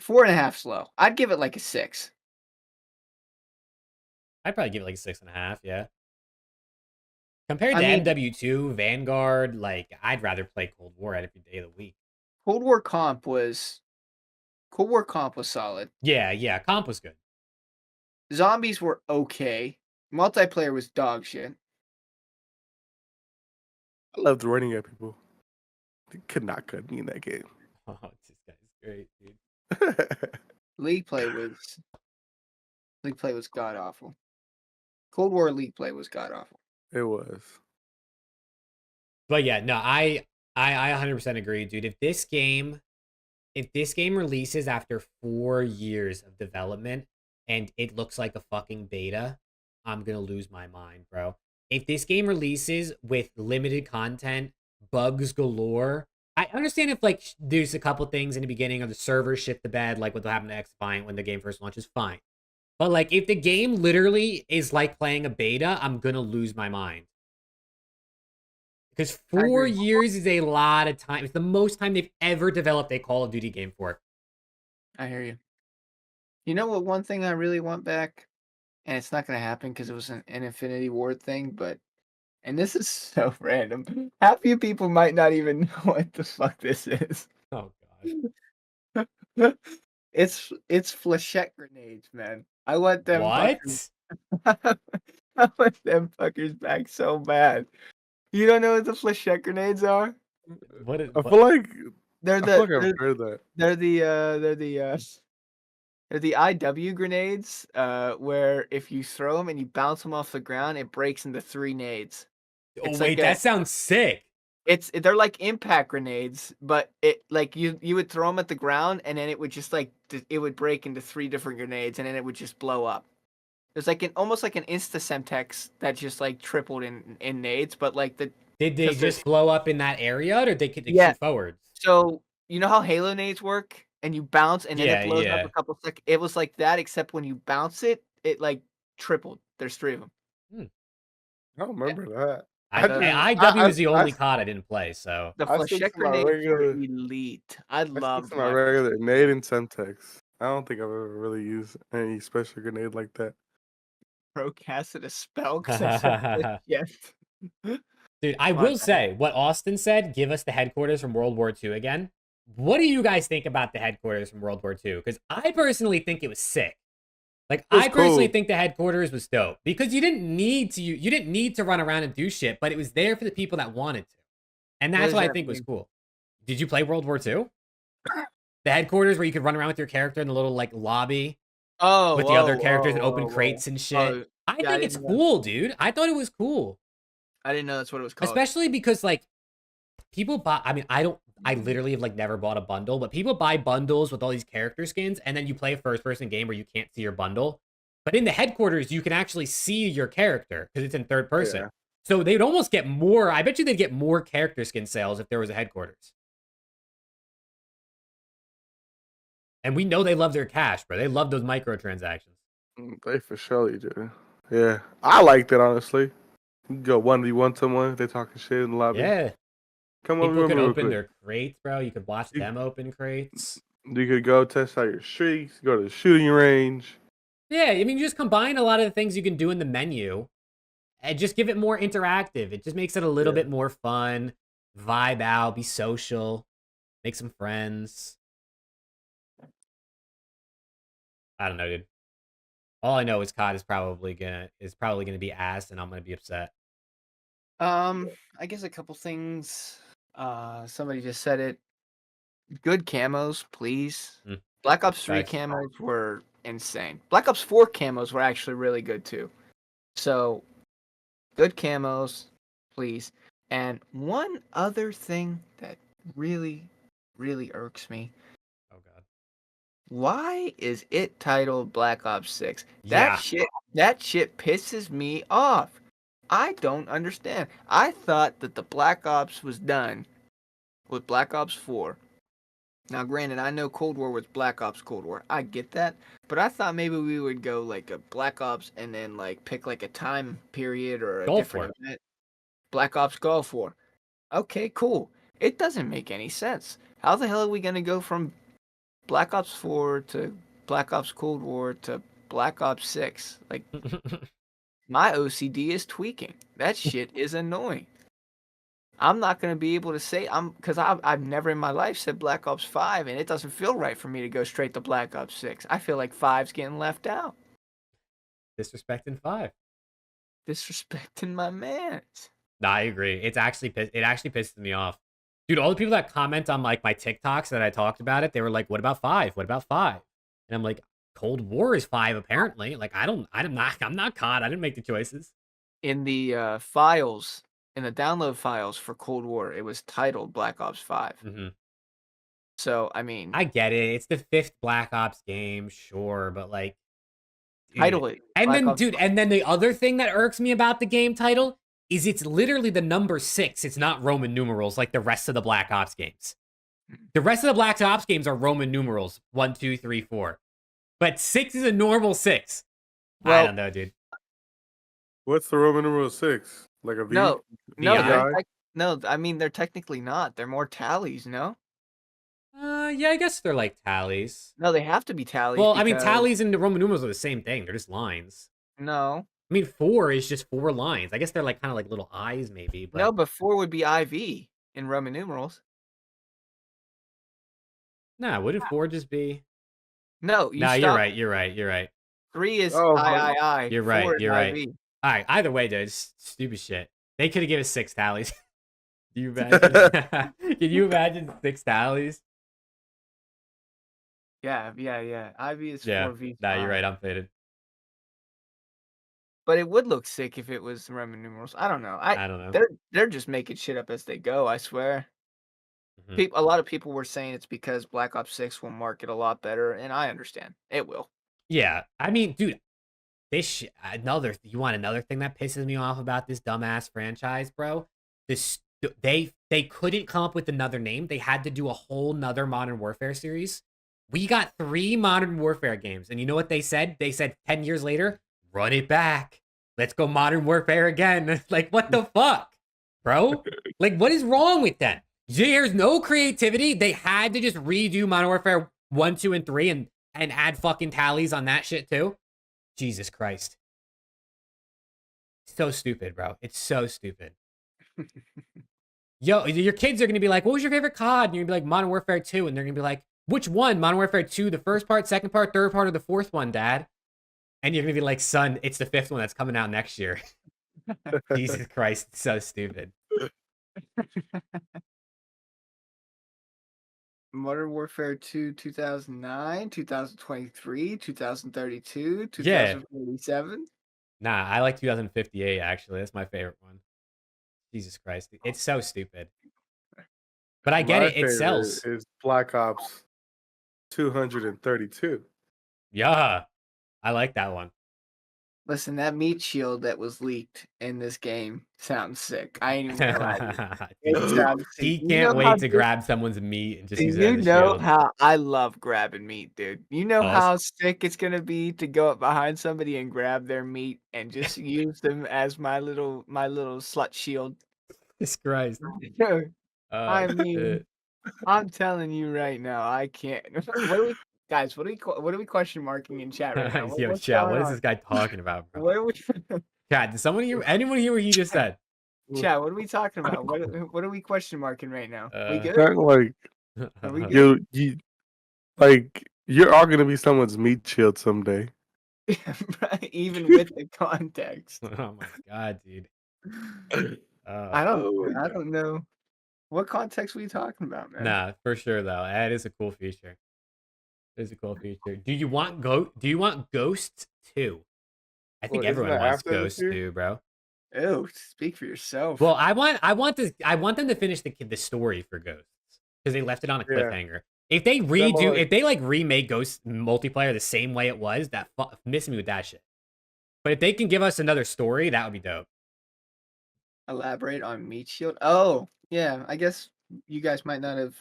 4.5 slow. I'd give it like a 6. I'd probably give it like a 6.5, yeah. Compared to MW2, Vanguard, like, I'd rather play Cold War every day of the week. Cold War comp was solid. Yeah, comp was good. Zombies were okay. Multiplayer was dog shit. I loved running at people. They could not cut me in that game. Oh, this guy's great, dude. League play was god awful. Cold War League play was god awful. It was. But yeah, no, I 100% agree, dude. If this game releases after 4 years of development, and it looks like a fucking beta, I'm gonna lose my mind, bro. If this game releases with limited content, bugs galore, I understand if like there's a couple things in the beginning of the server shit the bed, like what happened to X-Defiant when the game first launches, fine. But like if the game literally is like playing a beta, I'm gonna lose my mind. Because 4 years is a lot of time. It's the most time they've ever developed a Call of Duty game for. I hear you. You know what? One thing I really want back, and it's not going to happen because it was an Infinity Ward thing, but and this is so random. Half you people might not even know what the fuck this is. Oh god. It's flechette grenades, man. I want them fuckers. What? I want them fuckers back so bad. You don't know what the flechette grenades are? What is I feel like They're I feel like the I've heard that. they're the IW grenades, where if you throw them and you bounce them off the ground, it breaks into 3 nades. Oh It's wait, like that sounds sick. they're like impact grenades, but it like you would throw them at the ground and then it would just like it would break into 3 different grenades and then it would just blow up. There's like almost like an Insta-Semtex that just like tripled in nades, but like Did they 'cause there's- just blow up in that area, or they could Yeah. shoot forwards? So you know how Halo nades work, and you bounce and then Yeah, it blows yeah. up a couple seconds. It was like that, except when you bounce it, it like tripled. There's 3 of them. I don't remember that. IW is the only COD I didn't play, so The I stick flechette to my grenades were regular- elite. I I stick love to my regular nade and Semtex. I don't think I've ever really used any special grenade like that. Pro casted a spell because I said yes. dude, I will say what Austin said. Give us the headquarters from World War II again. What do you guys think about the headquarters from World War II? Because I personally think it was sick. Like was I personally cool. think the headquarters was dope because you didn't need to run around and do shit, but it was there for the people that wanted to, and that's does what I that think was mean? cool. Did you play World War II? The headquarters where you could run around with your character in the little like lobby Oh, with the other characters and open crates and shit. Oh, I yeah, I think it's didn't know. cool, dude. I thought it was cool. I didn't know that's what it was called. Especially because like people buy, I mean, I literally have like never bought a bundle, but people buy bundles with all these character skins and then you play a first person game where you can't see your bundle. But in the headquarters, you can actually see your character because it's in third person. Yeah. So they'd almost get more, I bet you they'd get more character skin sales if there was a headquarters. And we know they love their cash, bro. They love those microtransactions. They for sure do. Yeah. I liked it, honestly. You can go 1v1 someone, they talking shit in the lobby. Yeah. Come over People could real open quick. their crates, bro. You could watch them open crates. You could go test out your streaks, go to the shooting range. Yeah, I mean, you just combine a lot of the things you can do in the menu and just give it more interactive. It just makes it a little bit more fun. Vibe out, be social, make some friends. I don't know, dude. All I know is COD is probably gonna be ass, and I'm gonna be upset. I guess a couple things. Somebody just said it. Good camos, please. Black Ops 3 Nice. camos were insane. Black Ops 4 camos were actually really good too. So, good camos, please. And one other thing that really, really irks me. Oh god. Why is it titled Black Ops 6? Yeah. That shit pisses me off. I don't understand. I thought that the Black Ops was done with Black Ops 4. Now, granted, I know Cold War was Black Ops Cold War. I get that. But I thought maybe we would go like a Black Ops and then like pick like a time period or a Gulf different War. event. Black Ops Gulf War. Okay, cool. It doesn't make any sense. How the hell are we going to go from Black Ops 4 to Black Ops Cold War to Black Ops 6? Like, my OCD is tweaking. That shit is annoying. I'm not going to be able to say because I've never in my life said Black Ops 5, and it doesn't feel right for me to go straight to Black Ops 6. I feel like 5's getting left out. Disrespecting 5. Disrespecting my mans. Nah, I agree. It actually pisses me off. Dude, all the people that comment on like my TikToks that I talked about it, they were like, what about 5? What about 5? And I'm like, Cold War is 5 apparently. Like I'm not COD. I didn't make the choices. In the files, in the download files for Cold War, it was titled Black Ops 5. Mm-hmm. So, I mean, I get it. It's the 5th Black Ops game, sure, but like title it. And Black then, Ops dude, and then the other thing that irks me about the game title is it's literally the number 6. It's not Roman numerals like the rest of the Black Ops games. The rest of the Black Ops games are Roman numerals 1, 2, 3, 4. But 6 is a normal 6. I Well, don't know, dude. What's the Roman numeral 6? Like a V? No, no, VI? no. I mean, they're technically not. They're more tallies. No, Yeah, I guess they're like tallies. no, they have to be tallies. Well, I mean, because- tallies and the Roman numerals are the same thing. They're just lines. No, I mean, 4 is just 4 lines. I guess they're like kind of like little eyes, maybe. But no, but 4 would be IV in Roman numerals. nah, wouldn't 4 just be? No, Nah, you're right. You're right. You're right. 3 is Oh, III. You're right, 4 is you're right. IV. All right. Either way, dude, it's stupid shit. They could have given us 6 tallies. Do you imagine? Can you imagine 6 tallies? Yeah. IV is Yeah. 4V. Nah, you're right. I'm faded. But it would look sick if it was Roman numerals. I don't know. I don't know. They're just making shit up as they go. I swear. Mhm. A lot of people were saying it's because Black Ops 6 will market a lot better, and I understand it will. Yeah. I mean, dude, this you want another thing that pisses me off about this dumbass franchise, bro? They couldn't come up with another name. They had to do a whole nother Modern Warfare series. We got 3 Modern Warfare games, and you know what they said? They said 10 years later, run it back. Let's go Modern Warfare again. Like, what the fuck, bro? Like, what is wrong with them? There's no creativity. They had to just redo Modern Warfare 1, 2, and 3 and add fucking tallies on that shit too. Jesus Christ. So stupid, bro. It's so stupid. Yo, your kids are going to be like, what was your favorite COD? And you're going to be like, Modern Warfare 2. And they're going to be like, which one? Modern Warfare 2, the first part, second part, third part, or the fourth one, Dad? And you're going to be like, son, it's the 5th one that's coming out next year. Jesus Christ. It's so stupid. Modern Warfare 2, 2009, 2023, 2032, Yeah. 2047. Nah, I like 2058, actually. That's my favorite one. Jesus Christ. It's so stupid. But I get My it. It favorite sells. is Black Ops 232. Yeah. I like that one. Listen, that meat shield that was leaked in this game sounds sick. I ain't even gonna lie to you. It sounds sick. He You can't know how wait to grab someone's meat and just use it You as a know shield. how I love grabbing meat, dude. You know Oh, how sick it's gonna be to go up behind somebody and grab their meat and just use them as my little slut shield. Jesus Christ. Dude, Oh, I mean, shit. I'm telling you right now, I can't. What are we, guys? What are we question marking in chat right now? Yo, What's chat, going what is on? this guy talking about, bro? What are we, Chat, did anyone hear what he just said? chat? What are we talking about? What are we question marking right now? We good? Kind of like Are we good? you're all gonna be someone's meat shield someday. Even with the context. Oh my god, dude. I don't know. What context were you talking about, man? Nah, for sure though. That is a cool feature. It is a cool feature. Do you want Ghosts 2? I think Well, isn't everyone that wants after this Ghosts year? 2, bro. Ew, speak for yourself. Well, I want them to finish the story for Ghosts because they left it on a Yeah. cliffhanger. If they like remake Ghost multiplayer the same way it was, that miss me with that shit. But if they can give us another story, that would be dope. Elaborate on meat shield. Oh, yeah. I guess you guys might not have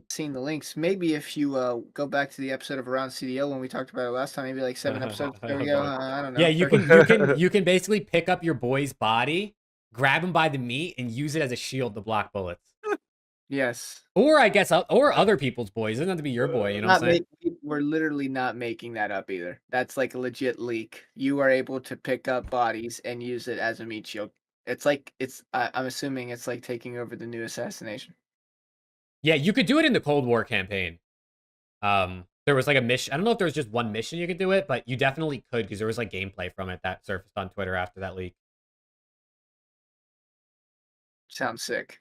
seen the links. Maybe if you go back to the episode of Around CDL when we talked about it last time, maybe like 7 episodes ago. I don't know. Yeah, you can basically pick up your boy's body, grab him by the meat, and use it as a shield to block bullets. Yes. Or I guess or other people's boys. It doesn't have to be your boy. You know what I'm saying? We're literally not making that up either. That's like a legit leak. You are able to pick up bodies and use it as a meat shield. It's like I'm assuming it's like taking over the new assassination. Yeah, you could do it in the Cold War campaign. There was like a mission. I don't know if there was just one mission you could do it, but you definitely could because there was like gameplay from it that surfaced on Twitter after that leak. Sounds sick.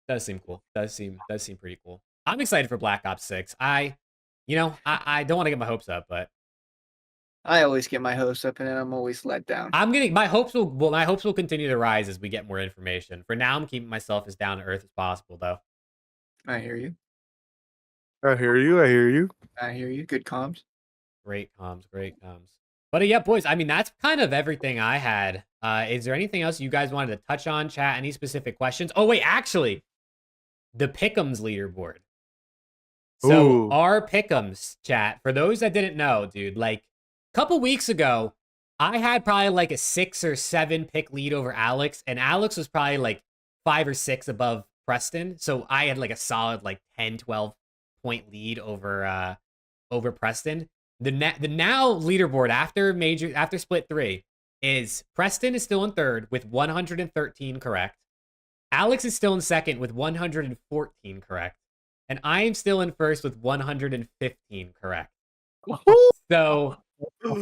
Does seem cool. Does seem pretty cool. I'm excited for Black Ops 6. I don't want to get my hopes up, but I always get my hopes up and then I'm always let down. my hopes will continue to rise as we get more information. For now, I'm keeping myself as down to earth as possible, though. I hear you. I hear you. I hear you. Good comms. Great comms, great comms. But yeah, boys, I mean, that's kind of everything I had. Is there anything else you guys wanted to touch on, chat? Any specific questions? Oh, wait, actually, the Pick'ems leaderboard. So Ooh. our Pick'ems, chat, for those that didn't know, dude, like, a couple weeks ago, I had probably like a 6 or 7 pick lead over Alex, and Alex was probably like 5 or 6 above Preston. So I had like a solid like 10, 12 point lead over Preston. The now leaderboard after split 3 is Preston is still in third with 113 correct. Alex is still in second with 114 correct. And I am still in first with 115 correct. So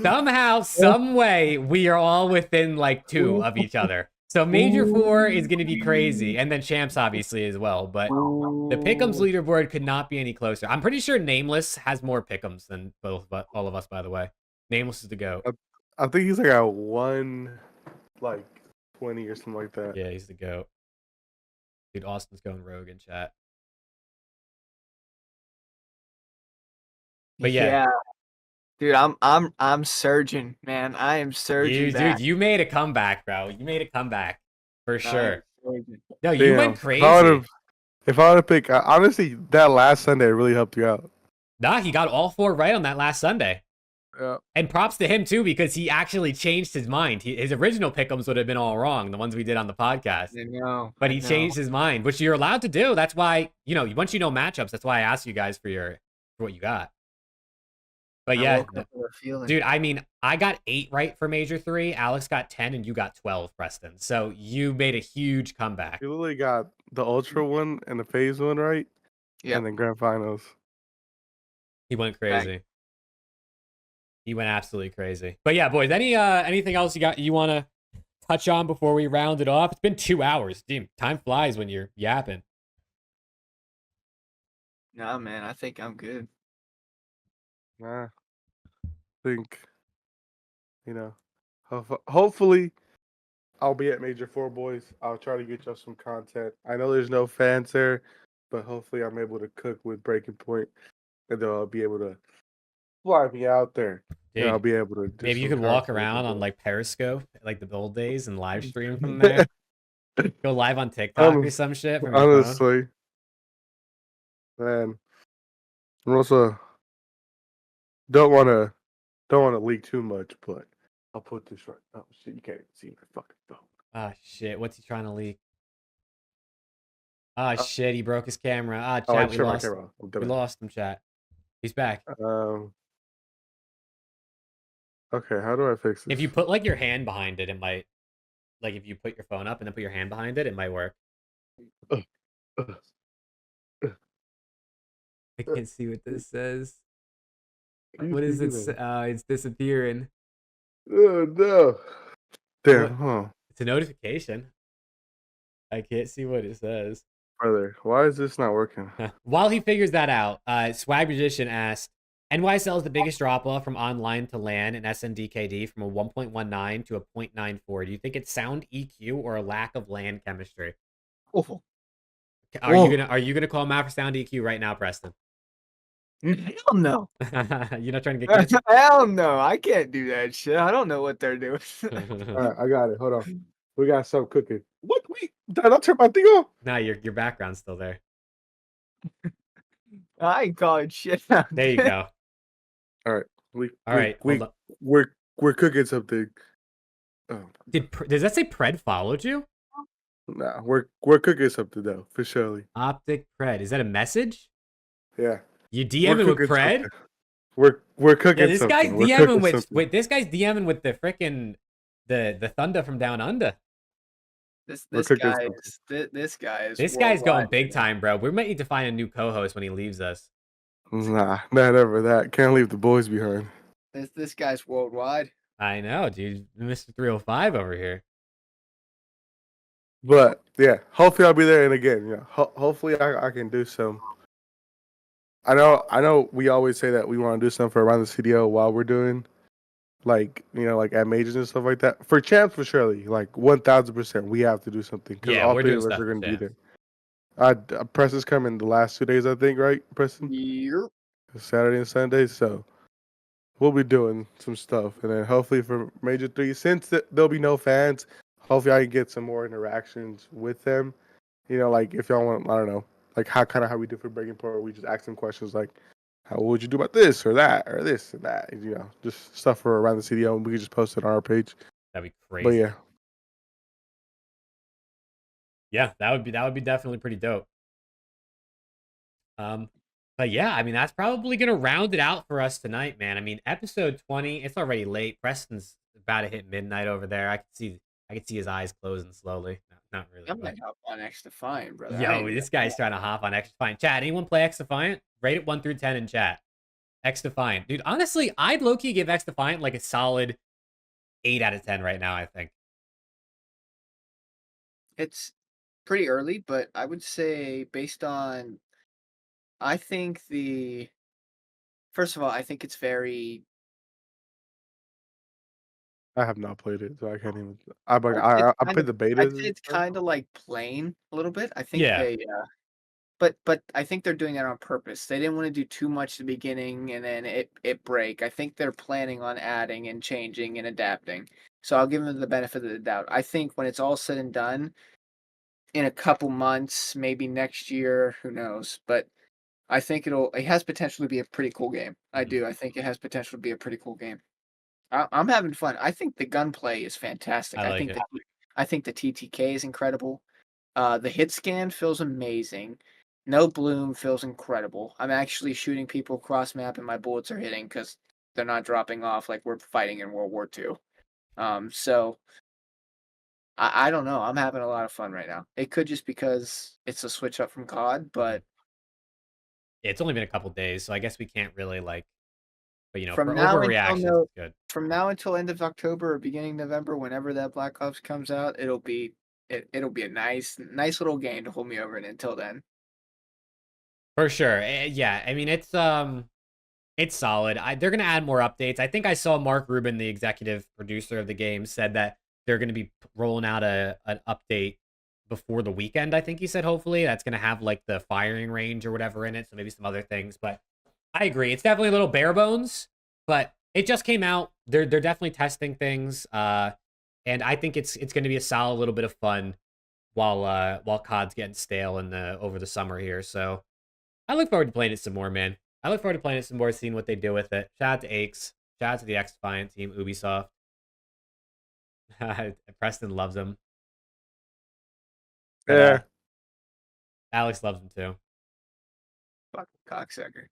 somehow, some way, we are all within like 2 of each other. So Major 4 is going to be crazy. And then Champs, obviously, as well. But the Pick'ems leaderboard could not be any closer. I'm pretty sure Nameless has more Pick'ems than all of us, by the way. Nameless is the GOAT. I think he's like at 120 or something like that. Yeah, he's the GOAT. Dude, Austin's going rogue in chat. But yeah. Dude, I'm surging, man. I am surging. Dude, you made a comeback, bro. You made a comeback for sure. No, you Damn. went crazy. If I were to pick, honestly, that last Sunday really helped you out. Nah, he got all 4 right on that last Sunday. Yeah. And props to him too, because he actually changed his mind. His original pick'ems would have been all wrong, the ones we did on the podcast. I know. But he changed his mind, which you're allowed to do. That's why, once you know matchups, that's why I asked you guys for what you got. But yeah, dude, I mean, I got 8 right for Major 3. Alex got 10, and you got 12, Preston. So you made a huge comeback. You literally got the Ultra one and the FAZE one right. Yeah. And then Grand Finals. He went crazy. Right. He went absolutely crazy. But yeah, boys, anything else you want to touch on before we round it off? It's been 2 hours. Dude, time flies when you're yapping. Nah, man, I think I'm good. Nah, I think, hopefully I'll be at Major 4, boys. I'll try to get y'all some content. I know there's no fans there, but hopefully I'm able to cook with Breakingpoint, and they'll be able to fly me out there. Dude, I'll be able to. Maybe you could walk around on like Periscope, like the old days, and live stream from there. Go live on TikTok or some shit. From honestly, man, I'm also don't want to leak too much, but I'll put this right. Oh shit, you can't even see my fucking phone. Ah shit, what's he trying to leak? Ah shit, he broke his camera. Ah, chat, we lost him, chat. He's back. Okay, how do I fix this? If you put like your hand behind it, it might. Like if you put your phone up and then put your hand behind it, it might work. I can't see what this says. What is it? It's disappearing. Oh no! Damn, huh? It's a notification. I can't see what it says. Brother, why is this not working? While he figures that out, Swag Magician asked, NYSL is the biggest drop-off from online to LAN and SNDKD from a 1.19 to a 0.94. Do you think it's sound EQ or a lack of LAN chemistry? Oh. Are you gonna call him out for sound EQ right now, Preston? Hell no. You're not trying to get Hell no. I can't do that shit. I don't know what they're doing. All right, I got it. Hold on. We got something cooking. What? Wait, did I turn my thing off? No, your background's still there. I ain't calling shit. There you go. All right. We're cooking something. Oh. Does that say Pred followed you? Nah, we're cooking something though, for surely. OpTic Pred. Is that a message? Yeah. You DMing with Pred? Something. We're cooking. Yeah, this guy's DMing with wait. This guy's DMing with the frickin' the Thunder from Down Under. This guy's going big time, bro. We might need to find a new co-host when he leaves us. Nah, not ever that. Can't leave the boys behind. This guy's worldwide. I know, dude. Mr. 305 over here. But yeah, hopefully I'll be there. And again, hopefully I can do some. I know. We always say that we want to do something for around the CDL while we're doing, like at majors and stuff like that. For champs, for surely, like 1000%, we have to do something. Yeah, we're doing stuff. We're gonna be there. Preston's coming the last 2 days, I think, right, Preston? Yep. Saturday and Sunday. So we'll be doing some stuff, and then hopefully for Major 3, since there'll be no fans, hopefully I can get some more interactions with them. You know, like if y'all want, I don't know, like how we do for Breaking Point, where we just ask them questions like, how would you do about this or that or this and that? You know, just stuff for around the CDL, and we can just post it on our page. That'd be But crazy. yeah, Yeah, that would be definitely pretty dope. But yeah, I mean that's probably gonna round it out for us tonight, man. I mean, episode 20, it's already late. Preston's about to hit midnight over there. I can see his eyes closing slowly. Not really, I but might hop on X Defiant, brother. I yo, ain't this guy's trying to hop on X Defiant. Chat, anyone play X Defiant? Rate it 1 through 10 in chat. X Defiant. Dude, honestly, I'd low-key give X Defiant like a solid 8 out of 10 right now, I think. It's pretty early, but I would say based on I think first of all, I think it's very I have not played it, so I can't even. I like it's I kind played of the I'd betas say and it's stuff. kinda like plain a little bit. I think Yeah. but I think they're doing that on purpose. They didn't wanna do too much at the beginning and then it break. I think they're planning on adding and changing and adapting. So I'll give them the benefit of the doubt. I think when it's all said and done, in a couple months, maybe next year, who knows, but I think it has potential to be a pretty cool game. I Mhm. do. I think it has potential to be a pretty cool game. I'm having fun. I think the gunplay is fantastic. I like it. I think the TTK is incredible. The hit scan feels amazing. No bloom feels incredible. I'm actually shooting people cross map and my bullets are hitting because they're not dropping off like we're fighting in World War II. So I don't know. I'm having a lot of fun right now. It could just because it's a switch up from COD, Mhm. but It's only been a couple days, so I guess we can't really like, but from for now until overreactions, no it's good. from now until end of October or beginning November, whenever that Black Ops comes out, it'll be a nice little game to hold me over until then. For sure. Yeah, I mean it's solid. They're gonna add more updates. I think I saw Mark Rubin, the executive producer of the game, said that they're gonna be rolling out an update before the weekend. I think he said hopefully that's gonna have like the firing range or whatever in it, so maybe some other things. But I agree, it's definitely a little bare bones, but it just came out. They're definitely testing things, and I think it's gonna be a solid little bit of fun while COD's getting stale in the over the summer here. So I look forward to playing it some more, man. I look forward to playing it some more, seeing what they do with it. Shout out to Aches. Shout out to the X Defiant team, Ubisoft. Preston loves him. But Yeah. Alex loves him too. Fucking cocksucker.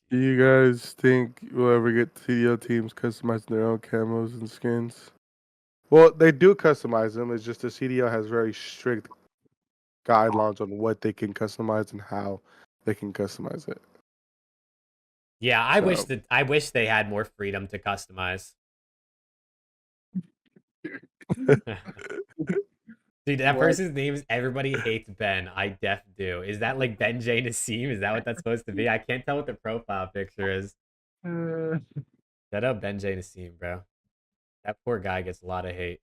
Do you guys think we'll ever get CDL teams customizing their own camos and skins? Well, they do customize them. It's just the CDL has very strict guidelines on what they can customize and how they can customize it. Yeah, I So wish they had more freedom to customize. Dude, that What? person's name is Everybody Hates Ben. I def do. Is that like Ben J Nassim? Is that what that's supposed to be? I can't tell what the profile picture is. Shut up, Ben J Nassim, bro. That poor guy gets a lot of hate.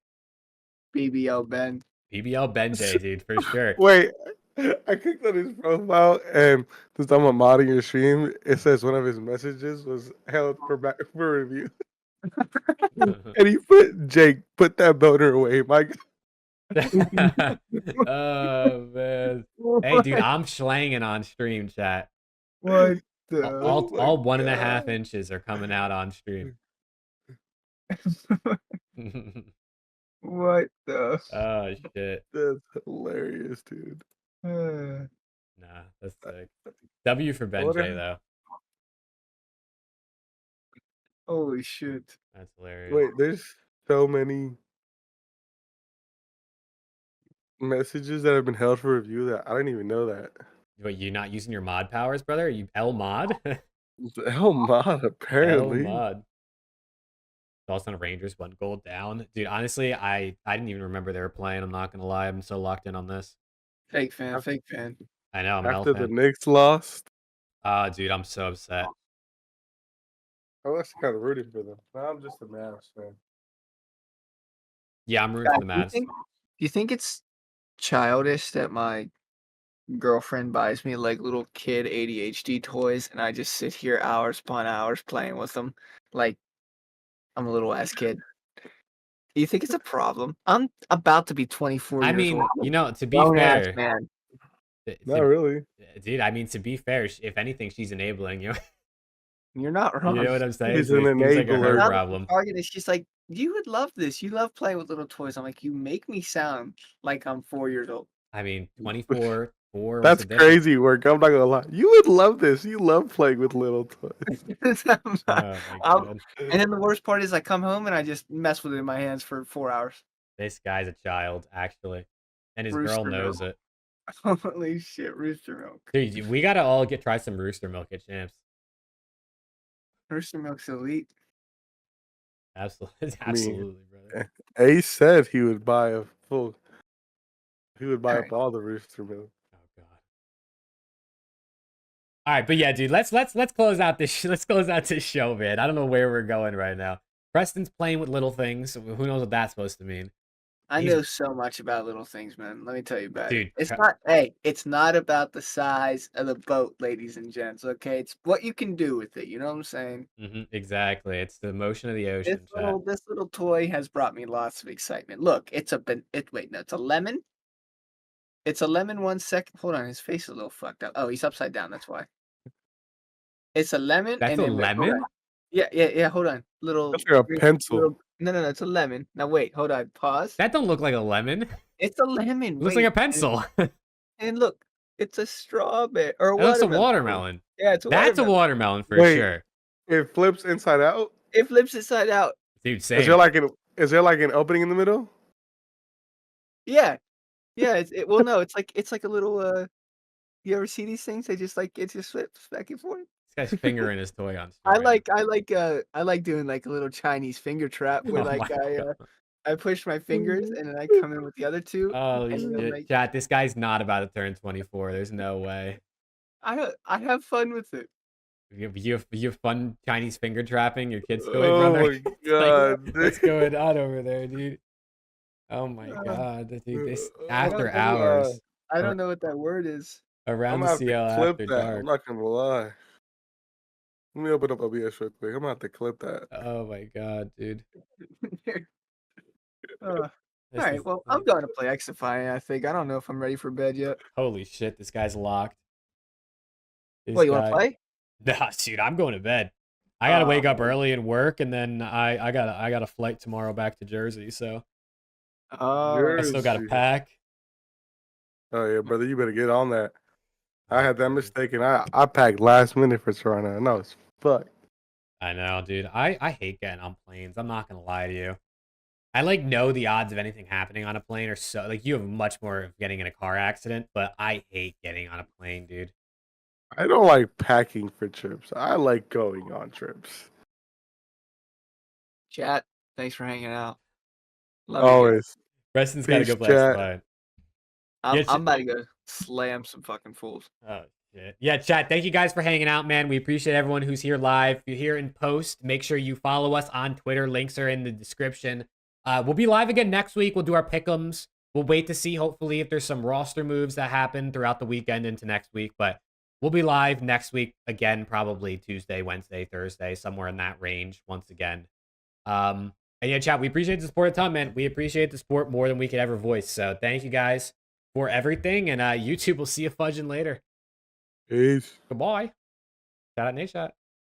BBL Ben. BBL Ben J, dude, for sure. wait, I clicked on his profile and since I'm a mod in your stream, it says one of his messages was held for review. And he put Jake, put that boner away, Mike. Oh man. Hey, dude, I'm slanging on stream, chat. What Oh my All 1.5 god. inches are coming out on stream. What the? Oh shit. That's hilarious, dude. Nah, that's sick. W for Ben J though. Holy shit. That's hilarious. Wait, there's so many messages that have been held for review that I didn't even know that. What, you not using your mod powers, brother? Are you L mod? Hell mod, L apparently. mod. Boston Rangers 1 goal down. Dude, honestly, I didn't even remember they were playing. I'm not gonna lie. I'm so locked in on this. Fake fan, fake fan. I know, I'm an L After the fan. Knicks lost, Dude, I'm so upset. I was kind of rooting for them. Now I'm just a Mavs fan. Yeah, I'm rooting for the Guys, Mavs. do you think it's childish that my girlfriend buys me like little kid ADHD toys, and I just sit here hours upon hours playing with them, like I'm a little ass kid. Do you think it's a problem? I'm about to be 24 I years mean, old. you know, to be Grown ass fair, man. Not really. dude, I mean, to be fair, if anything, she's enabling you. You're not wrong. You know what I'm saying? He's So an it seems like a her enabler. Now that problem. we're talking, and she's like, "You would love this. You love playing with little toys." I'm like, "You make me sound like I'm 4 years old." I mean, 24, 4, what's That's the difference? crazy work. I'm not gonna lie. You would love this. You love playing with little toys. Oh my god. And then the worst part is I come home and I just mess with it in my hands for 4 hours. This guy's a child, actually. And his girl Rooster knows milk. it. Holy shit, rooster milk. Dude, we gotta all try some rooster milk at Champs. Rooster milk's elite. Absolutely, mean, absolutely, brother. Ace said he would buy a full. He would buy Alright. up all the rooster milk. Oh god. All right, but yeah, dude, let's close out this show, man. I don't know where we're going right now. Preston's playing with little things. Who knows what that's supposed to mean? I He's- know so much about little things, man. Let me tell you about Dude, it. It's not about the size of the boat, ladies and gents, okay? It's what you can do with it, you know what I'm saying? Exactly. It's the motion of the ocean, chat. This little toy has brought me lots of excitement. Look, it's a lemon. It's a lemon 1 second. Hold on, his face is a little fucked up. Oh, he's upside down, that's why. It's a lemon. That's and a then wait, hold lemon? on. Yeah, hold on. Little That's like a pencil. No, it's a lemon. Now wait, hold on, pause. That don't look like a lemon. It's a lemon. It looks like a pencil. And look, it's a strawberry or It looks a watermelon. watermelon. Yeah, it's a That's a watermelon. watermelon for Wait. sure. It flips inside out. It flips inside out. Dude, same. Is there like an opening in the middle? Yeah. Yeah, well no, it's like a little you ever see these things? They just like it just flips back and forth. This guy's fingering his toy on I screen. like doing like a little Chinese finger trap where Oh like my God. I push my fingers and then I come in with the other two. Oh and then, shit, like, chat! This guy's not about to turn 24. There's no way. I have fun with it. You have fun Chinese finger trapping your kid's toy, Oh brother. my It's like, god! what's going on over there, dude? Oh my god, dude! This after hours I don't know what that word is. around I'm the gonna have CL to clip after that. dark. I'm not gonna lie. Let me open up OBS real quick. I'm gonna have to clip that. Oh my god, dude! All This right, is well, I'm going to play Xify, I think. I don't know if I'm ready for bed yet. Holy shit! This guy's locked. This Wait, you want guy- to play? Nah, dude, I'm going to bed. I gotta wake up man. early and work, and then I got a flight tomorrow back to Jersey, so I still got to Jersey. pack. Oh yeah, brother, you better get on that. I had that mistaken. I packed last minute for Toronto. No, it's fuck. I know, dude. I hate getting on planes. I'm not gonna lie to you. I like know the odds of anything happening on a plane are so like you have much more of getting in a car accident, but I hate getting on a plane, dude. I don't like packing for trips. I like going on trips. Chat, thanks for hanging out. Love you guys. Always. Preston's gotta go Peace, play chat. Xbox. I'm Yeah, about to go slam some fucking fools. Oh shit. Yeah, chat. Thank you guys for hanging out, man. We appreciate everyone who's here live. If you're here in post, make sure you follow us on Twitter. Links are in the description. We'll be live again next week. We'll do our pick'ems. We'll wait to see, hopefully, if there's some roster moves that happen throughout the weekend into next week. But we'll be live next week again, probably Tuesday, Wednesday, Thursday, somewhere in that range once again. And yeah, chat, we appreciate the support a ton, man. We appreciate the support more than we could ever voice. So thank you guys for everything. And YouTube will see you fudging later. Peace. Goodbye. Shout out NADESHOT.